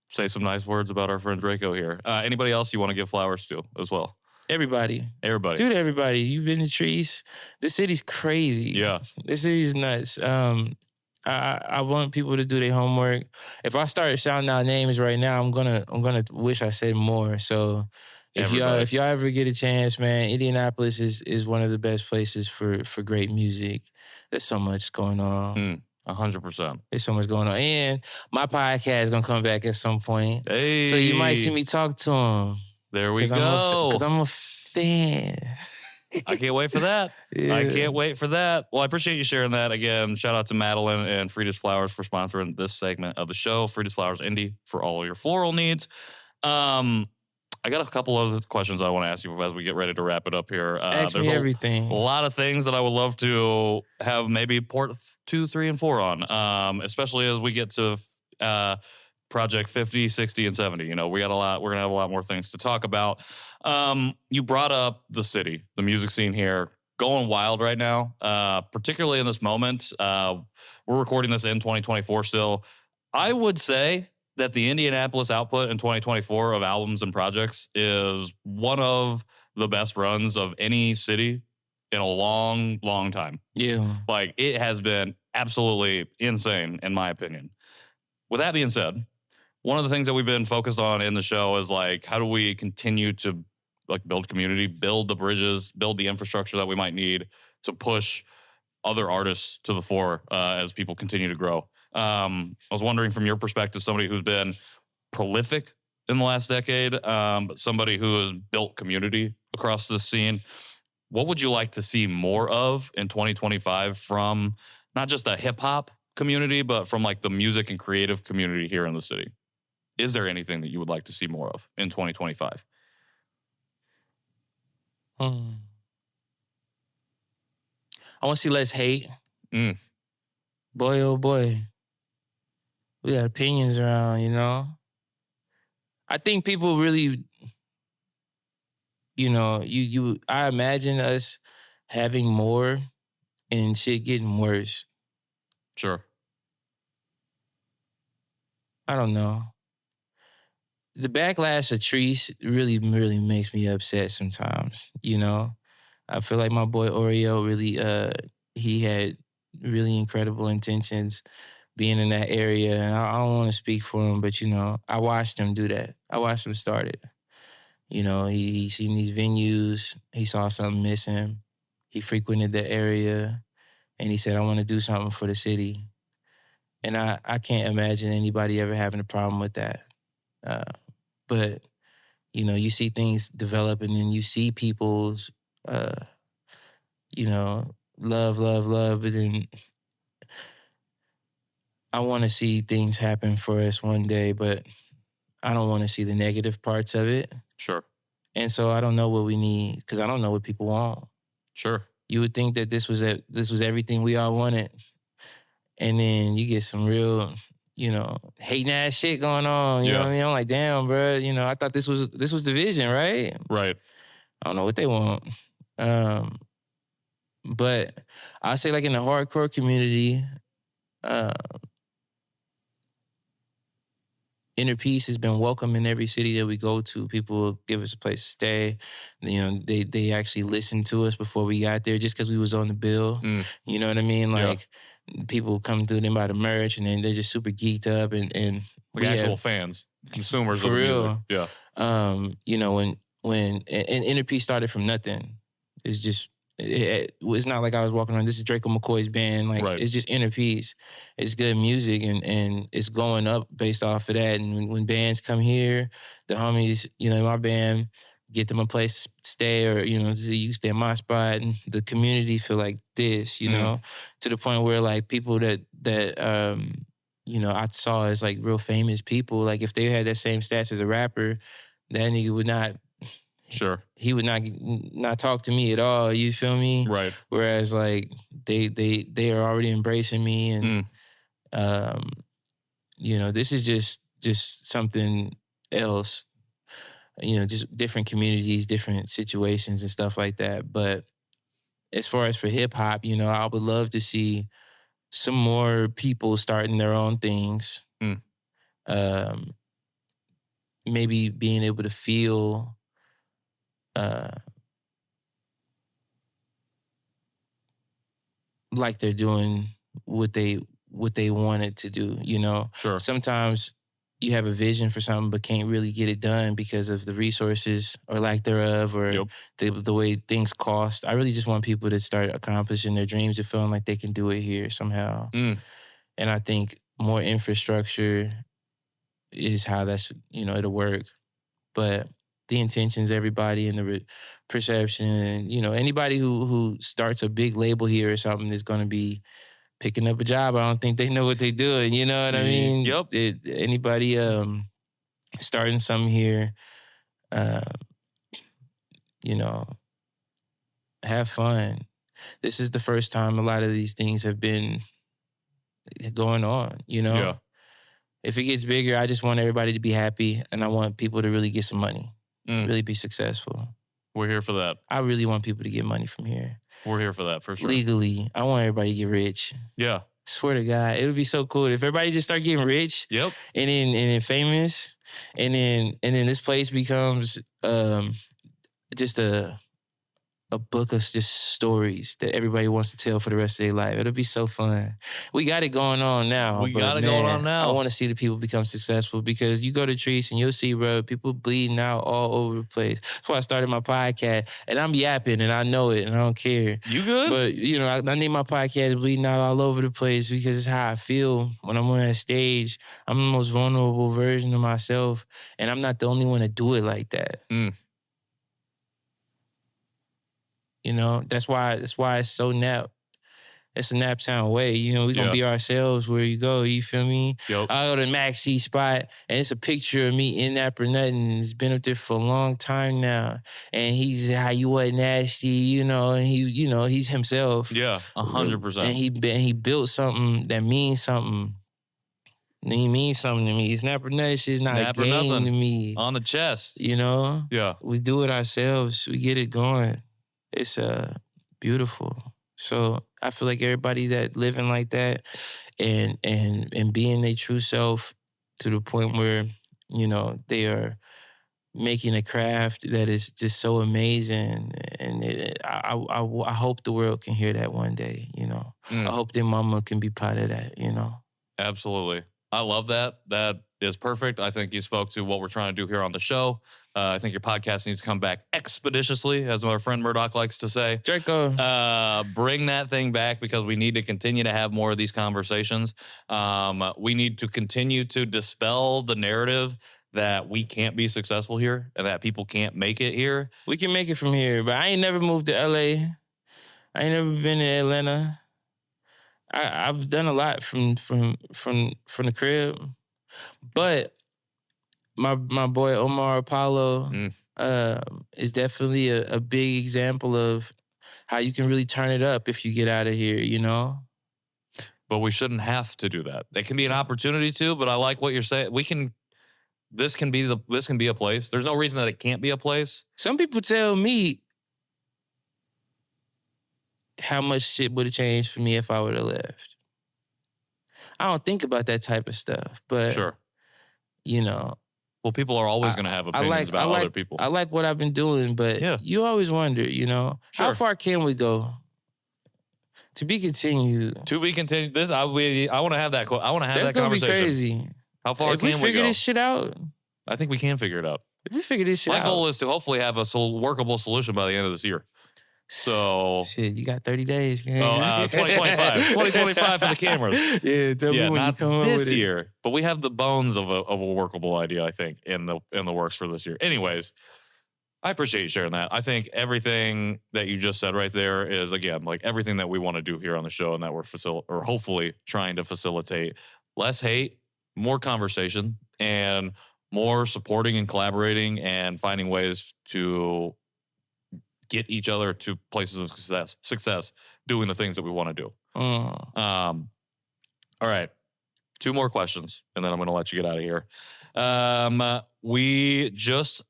say some nice words about our friend Drayco here. Anybody else you want to give flowers to as well? Everybody. Everybody. Dude, everybody. You've been to Trees. This city's crazy. Yeah. This city's nuts. I want people to do their homework. If I start shouting out names right now, I'm gonna wish I said more. So if y'all ever get a chance, man, Indianapolis is one of the best places for great music. There's so much going on. 100%. There's so much going on. And my podcast is gonna come back at some point. Hey. So you might see me talk to him. There we go. Because I'm a fan. I can't wait for that. Yeah. I can't wait for that. Well, I appreciate you sharing that. Again, shout out to Madeline and Frida's Flowers for sponsoring this segment of the show. Frida's Flowers Indy for all your floral needs. I got a couple other questions I want to ask you as we get ready to wrap it up here. Ask me everything. A lot of things that I would love to have maybe part 2, 3, and 4 on, especially as we get to Project 50, 60, and 70. You know, we're going to have a lot more things to talk about. You brought up the city, the music scene here, going wild right now, particularly in this moment. We're recording this in 2024 still. I would say that the Indianapolis output in 2024 of albums and projects is one of the best runs of any city in a long, long time. Yeah. Like, it has been absolutely insane, in my opinion. With that being said, one of the things that we've been focused on in the show is, like, how do we continue to, like, build community, build the bridges, build the infrastructure that we might need to push other artists to the fore as people continue to grow. I was wondering, from your perspective, somebody who's been prolific in the last decade, but somebody who has built community across this scene, what would you like to see more of in 2025 from not just a hip-hop community, but from, like, the music and creative community here in the city? Is there anything that you would like to see more of in 2025? I want to see less hate. Boy, oh boy. We got opinions around, you know? I think people really, I imagine us having more and shit getting worse. Sure. I don't know. The backlash of Treese really, really makes me upset sometimes, I feel like my boy Oreo really, he had really incredible intentions being in that area. And I don't want to speak for him, but, I watched him do that. I watched him start it. He seen these venues. He saw something missing. He frequented the area. And he said, I want to do something for the city. And I can't imagine anybody ever having a problem with that. But, you see things develop and then you see people's, love, but then I want to see things happen for us one day, but I don't want to see the negative parts of it. Sure. And so I don't know what we need because I don't know what people want. Sure. You would think that this was everything we all wanted. And then you get some real, hating ass shit going on. You know what I mean? I'm like, damn, bro, I thought this was the vision, right? Right. I don't know what they want. But I say like in the hardcore community, Inner Peace has been welcome in every city that we go to. People give us a place to stay. They actually listened to us before we got there just because we was on the bill. You know what I mean? Like people come through, them buy the merch, and then they're just super geeked up and like actual fans, consumers for of real. Music. Yeah. When Inner Peace started from nothing, it's just. It's not like I was walking around. This is Drayco McCoy's band. Like It's just Inner Peace. It's good music and it's going up based off of that. And when bands come here, the homies, my band, get them a place to stay or, you stay in my spot and the community feel like this, to the point where like people that I saw as like real famous people, like if they had that same stats as a rapper, that nigga would not. Sure. He would not talk to me at all. You feel me? Right. Whereas like they are already embracing me, and this is just something else. Just different communities, different situations, and stuff like that. But as far as for hip hop, I would love to see some more people starting their own things. Maybe being able to feel. Like they're doing what they wanted to do, Sure. Sometimes you have a vision for something but can't really get it done because of the resources or lack thereof or the way things cost. I really just want people to start accomplishing their dreams and feeling like they can do it here somehow. And I think more infrastructure is how that's, it'll work. But the intentions, everybody, and the perception, and, anybody who starts a big label here or something is going to be picking up a job. I don't think they know what they're doing. You know what I mean? Yep. Anybody starting something here, have fun. This is the first time a lot of these things have been going on, Yeah. If it gets bigger, I just want everybody to be happy, and I want people to really get some money. Really be successful. We're here for that. I really want people to get money from here. We're here for that, for sure. Legally, I want everybody to get rich. Yeah. Swear to God, it would be so cool if everybody just start getting rich. Yep. And then famous, and then this place becomes just a book of just stories that everybody wants to tell for the rest of their life. It'll be so fun. We got it going on now. I want to see the people become successful because you go to Treese and you'll see, bro, people bleeding out all over the place. That's why I started my podcast. And I'm yapping and I know it and I don't care. You good? But, I need my podcast bleeding out all over the place because it's how I feel when I'm on that stage. I'm the most vulnerable version of myself. And I'm not the only one to do it like that. That's why it's so nap. It's a Naptown way. We're going to be ourselves where you go. You feel me? Yep. I go to Maxie spot, and it's a picture of me in that or nothing. It's been up there for a long time now. And he's how you what nasty, and he's himself. Yeah, 100%. And he built something that means something. It means something to me. Snapper Nuts is not Snapper a game nothing. to me. On the chest. You know? Yeah. We do it ourselves. We get it going. It's beautiful. So I feel like everybody that living like that and being their true self to the point where, you know, they are making a craft that is just so amazing. And I hope the world can hear that one day, you know. I hope their mama can be part of that, you know. Absolutely. I love that. That is perfect. I think you spoke to what we're trying to do here on the show. I think your podcast needs to come back expeditiously, as our friend Murdoch likes to say. Drayco. Bring that thing back because we need to continue to have more of these conversations. We need to continue to dispel the narrative that we can't be successful here and that people can't make it here. We can make it from here, but I ain't never moved to LA. I ain't never been to Atlanta. I've done a lot from the crib, but my boy Omar Apollo is definitely a big example of how you can really turn it up if you get out of here, you know. But we shouldn't have to do that. It can be an opportunity to. But I like what you're saying. We can. This can be a place. There's no reason that it can't be a place. Some people tell me how much shit would have changed for me if I would have left. I don't think about that type of stuff, but sure, you know. Well, people are always going to have opinions about other people. I like what I've been doing, but you always wonder, you know, how far can we go? To be continued. To be continued. This I want to have that. I want to have that conversation. That's gonna be crazy. How far if can we go? If we figure this shit out, I think we can figure it out. If we figure this shit out, my out, goal is to hopefully have a workable solution by the end of this year. So shit, you got 30 days. 2025, 2025 for the cameras. Yeah, tell me when not you come up this with year, it. but we have the bones of a workable idea. I think in the works for this year. Anyways, I appreciate you sharing that. I think everything that you just said right there is, again, like everything that we want to do here on the show and that we're hopefully trying to facilitate. Less hate, more conversation, and more supporting and collaborating and finding ways to get each other to places of success doing the things that we want to do. All right. 2 more questions, and then I'm going to let you get out of here. We just...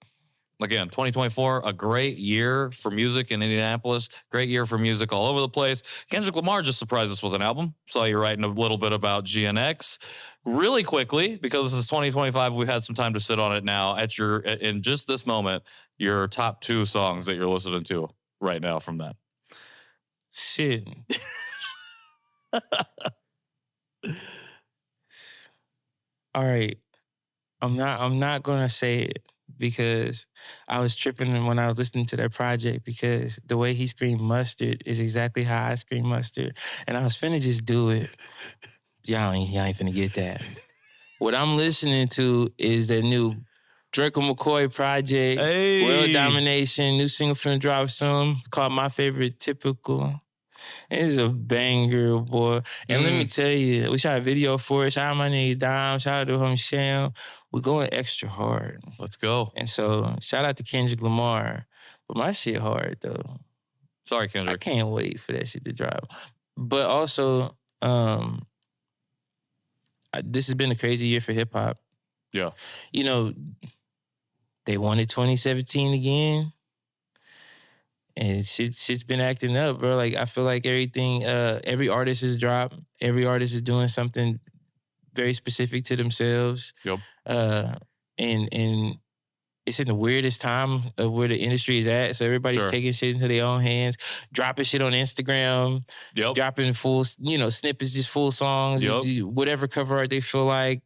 Again, 2024, a great year for music in Indianapolis. Great year for music all over the place. Kendrick Lamar just surprised us with an album. Saw you writing a little bit about GNX. Really quickly, because this is 2025, we've had some time to sit on it now. In just this moment, your top 2 songs that you're listening to right now from that. Shit. All right. I'm not gonna say it. Because I was tripping when I was listening to that project because the way he screamed mustard is exactly how I scream mustard. And I was finna just do it. Y'all ain't finna get that. What I'm listening to is the new Drayco McCoy project, World Domination, new single finna drop soon, called My Favorite Typical. It's a banger, boy. And let me tell you, we shot a video for it. Shout out my nigga Dom. Shout out to homie Sham. We're going extra hard. Let's go. And so, shout out to Kendrick Lamar. But my shit hard, though. Sorry, Kendrick. I can't wait for that shit to drop. But also, this has been a crazy year for hip-hop. Yeah. You know, they wanted 2017 again. And shit's been acting up, bro. Like, I feel like every artist has dropped. Every artist is doing something very specific to themselves. Yep. And it's in the weirdest time of where the industry is at. So everybody's taking shit into their own hands, dropping shit on Instagram, dropping full, snippets, just full songs, whatever cover art they feel like.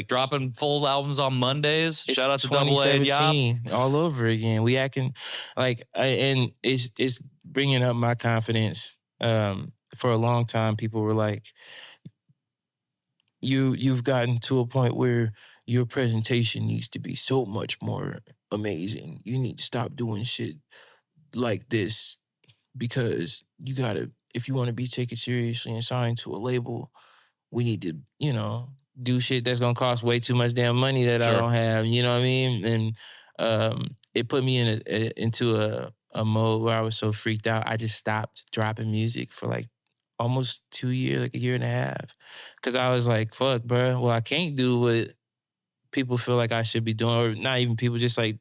Dropping full albums on Mondays. Shout out to Double A and Yop. All over again. We acting like, and it's bringing up my confidence. For a long time, people were like, you've gotten to a point where your presentation needs to be so much more amazing. You need to stop doing shit like this because you gotta, if you want to be taken seriously and signed to a label, we need to, do shit that's gonna cost way too much damn money that I don't have. You know what I mean? And it put me into a mode where I was so freaked out. I just stopped dropping music for like almost 2 years, like a year and a half. Because I was like, fuck, bro. Well, I can't do what people feel like I should be doing, or not even people, just like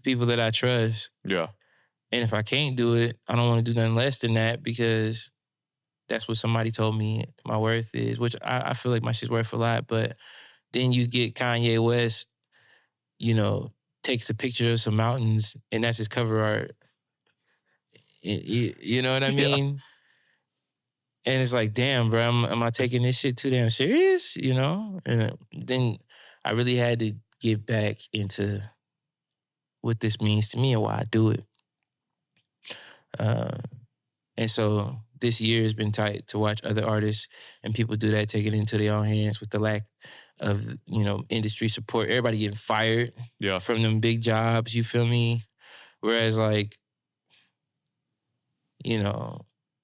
people that I trust. Yeah. And if I can't do it, I don't want to do nothing less than that, because that's what somebody told me my worth is, which I feel like my shit's worth a lot. But then you get Kanye West, takes a picture of some mountains, and that's his cover art. You know what I mean? Yeah. And it's like, damn, bro, am I taking this shit too damn serious? And then I really had to get back into what this means to me and why I do it. And so this year has been tight to watch other artists and people do that, take it into their own hands with the lack of, industry support. Everybody getting fired from them big jobs, you feel me? Whereas like,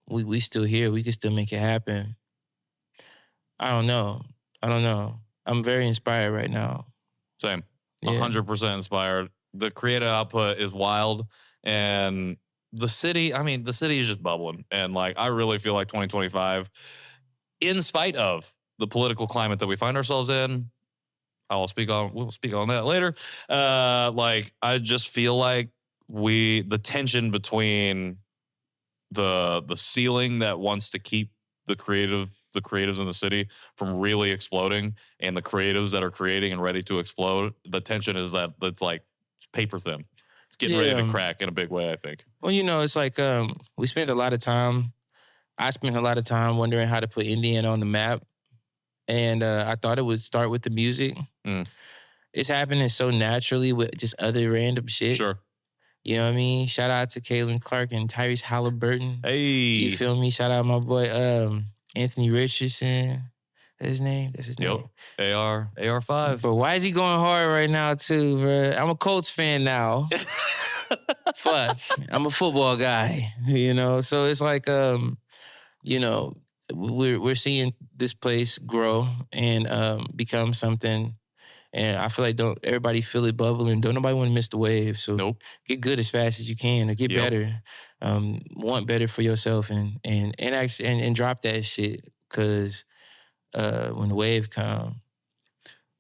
we still here. We can still make it happen. I don't know. I'm very inspired right now. Same. 100% inspired. The creative output is wild. And the city is just bubbling. And like, I really feel like 2025, in spite of the political climate that we find ourselves in, we'll speak on that later. I just feel like the tension between the ceiling that wants to keep the creatives in the city from really exploding, and the creatives that are creating and ready to explode, the tension is that it's like paper thin. It's getting ready to crack in a big way, I think. Well, it's like we spent a lot of time. I spent a lot of time wondering how to put Indiana on the map, and I thought it would start with the music. It's happening so naturally with just other random shit. Sure. You know what I mean? Shout out to Kaylin Clark and Tyrese Halliburton. Hey. You feel me? Shout out my boy Anthony Richardson. That's his name? Yep. AR5. But why is he going hard right now too, bro? I'm a Colts fan now. Fuck. I'm a football guy, So it's like, we're seeing this place grow and become something. And I feel like everybody feel it bubbling. Don't nobody want to miss the wave. So get good as fast as you can, or get better. Want better for yourself and drop that shit. Cause when the wave come,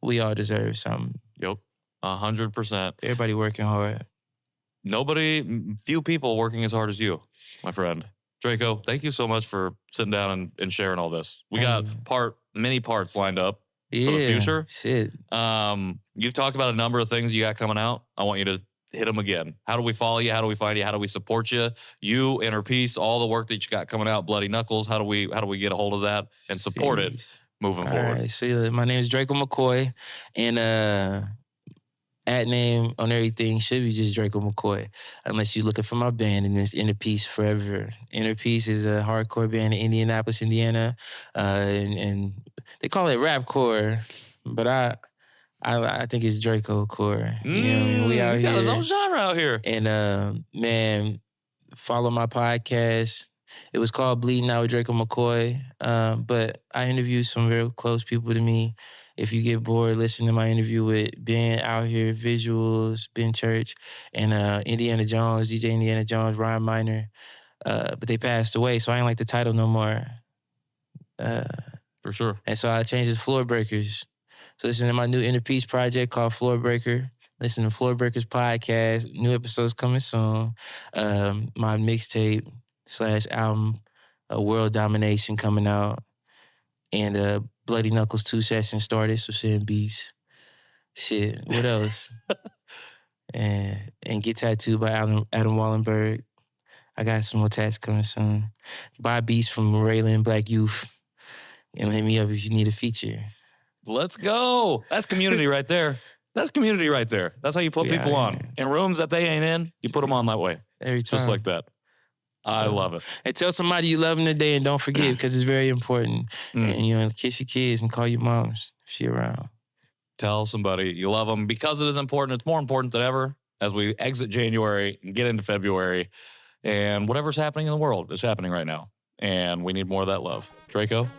we all deserve something. Yep. 100%. Everybody working hard. Few people working as hard as you, my friend. Drayco, thank you so much for sitting down and sharing all this. We got many parts lined up for the future. Shit. You've talked about a number of things you got coming out. I want you to hit them again. How do we follow you? How do we find you? How do we support you? You, Inner Peace, all the work that you got coming out, Bloody Knuckles. How do we get a hold of that and support it moving forward? All right. So my name is Drayco McCoy, and at name on everything should be just Drayco McCoy, unless you're looking for my band, and it's Inner Peace forever. Inner Peace is a hardcore band in Indianapolis, Indiana, and they call it rapcore, but I think it's Drayco core. We out here. Got his own genre out here. And man, follow my podcast. It was called Bleeding Out with Drayco McCoy, but I interviewed some very close people to me. If you get bored, listen to my interview with Ben Out Here, Visuals, Ben Church, and Indiana Jones, DJ Indiana Jones, Ryan Minor. But they passed away, so I ain't like the title no more. For sure. And so I changed it to Floor Breakers. So listen to my new Inner Peace project called Floor Breaker. Listen to Floor Breakers podcast. New episodes coming soon. My mixtape / album, World Domination, coming out. And Bloody Knuckles 2 sessions started, so send beats. Shit, what else? and Get Tattooed by Adam Wallenberg. I got some more tats coming soon. Buy beats from Raylan Black Youth. And hit me up if you need a feature. Let's go. That's community right there. That's community right there. That's how you put people on. In rooms that they ain't in, you put them on that way. Every time. Just like that. I love it. And tell somebody you love them today, and don't forget, because it's very important. And kiss your kids and call your moms if she around. Tell somebody you love them, because it is important. It's more important than ever as we exit January and get into February. And whatever's happening in the world is happening right now. And we need more of that love. Drayco,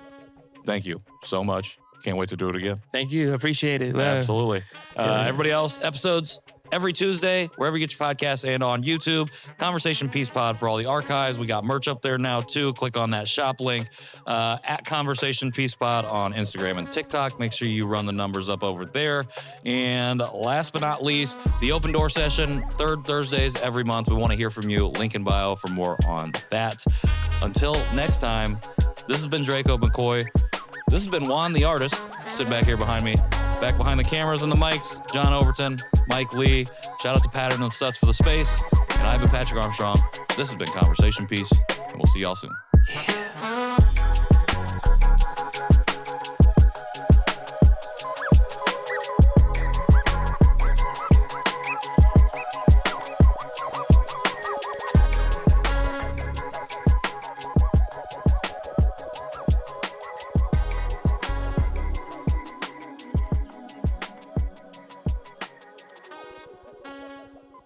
thank you so much. Can't wait to do it again. Thank you. Appreciate it. Love. Absolutely. Everybody else, episodes every Tuesday, wherever you get your podcasts and on YouTube. Conversation Piece Pod for all the archives. We got merch up there now too. Click on that shop link at Conversation Piece Pod on Instagram and TikTok. Make sure you run the numbers up over there. And last but not least, the open door session, third Thursdays every month. We want to hear from you. Link in bio for more on that. Until next time, this has been Drayco McCoy. This has been Juan the artist, sitting back here behind me. Back behind the cameras and the mics, John Overton, Mike Lee. Shout out to Pattern and Stutz for the space. And I've been Patrick Armstrong. This has been Conversation Piece, and we'll see y'all soon. Yeah.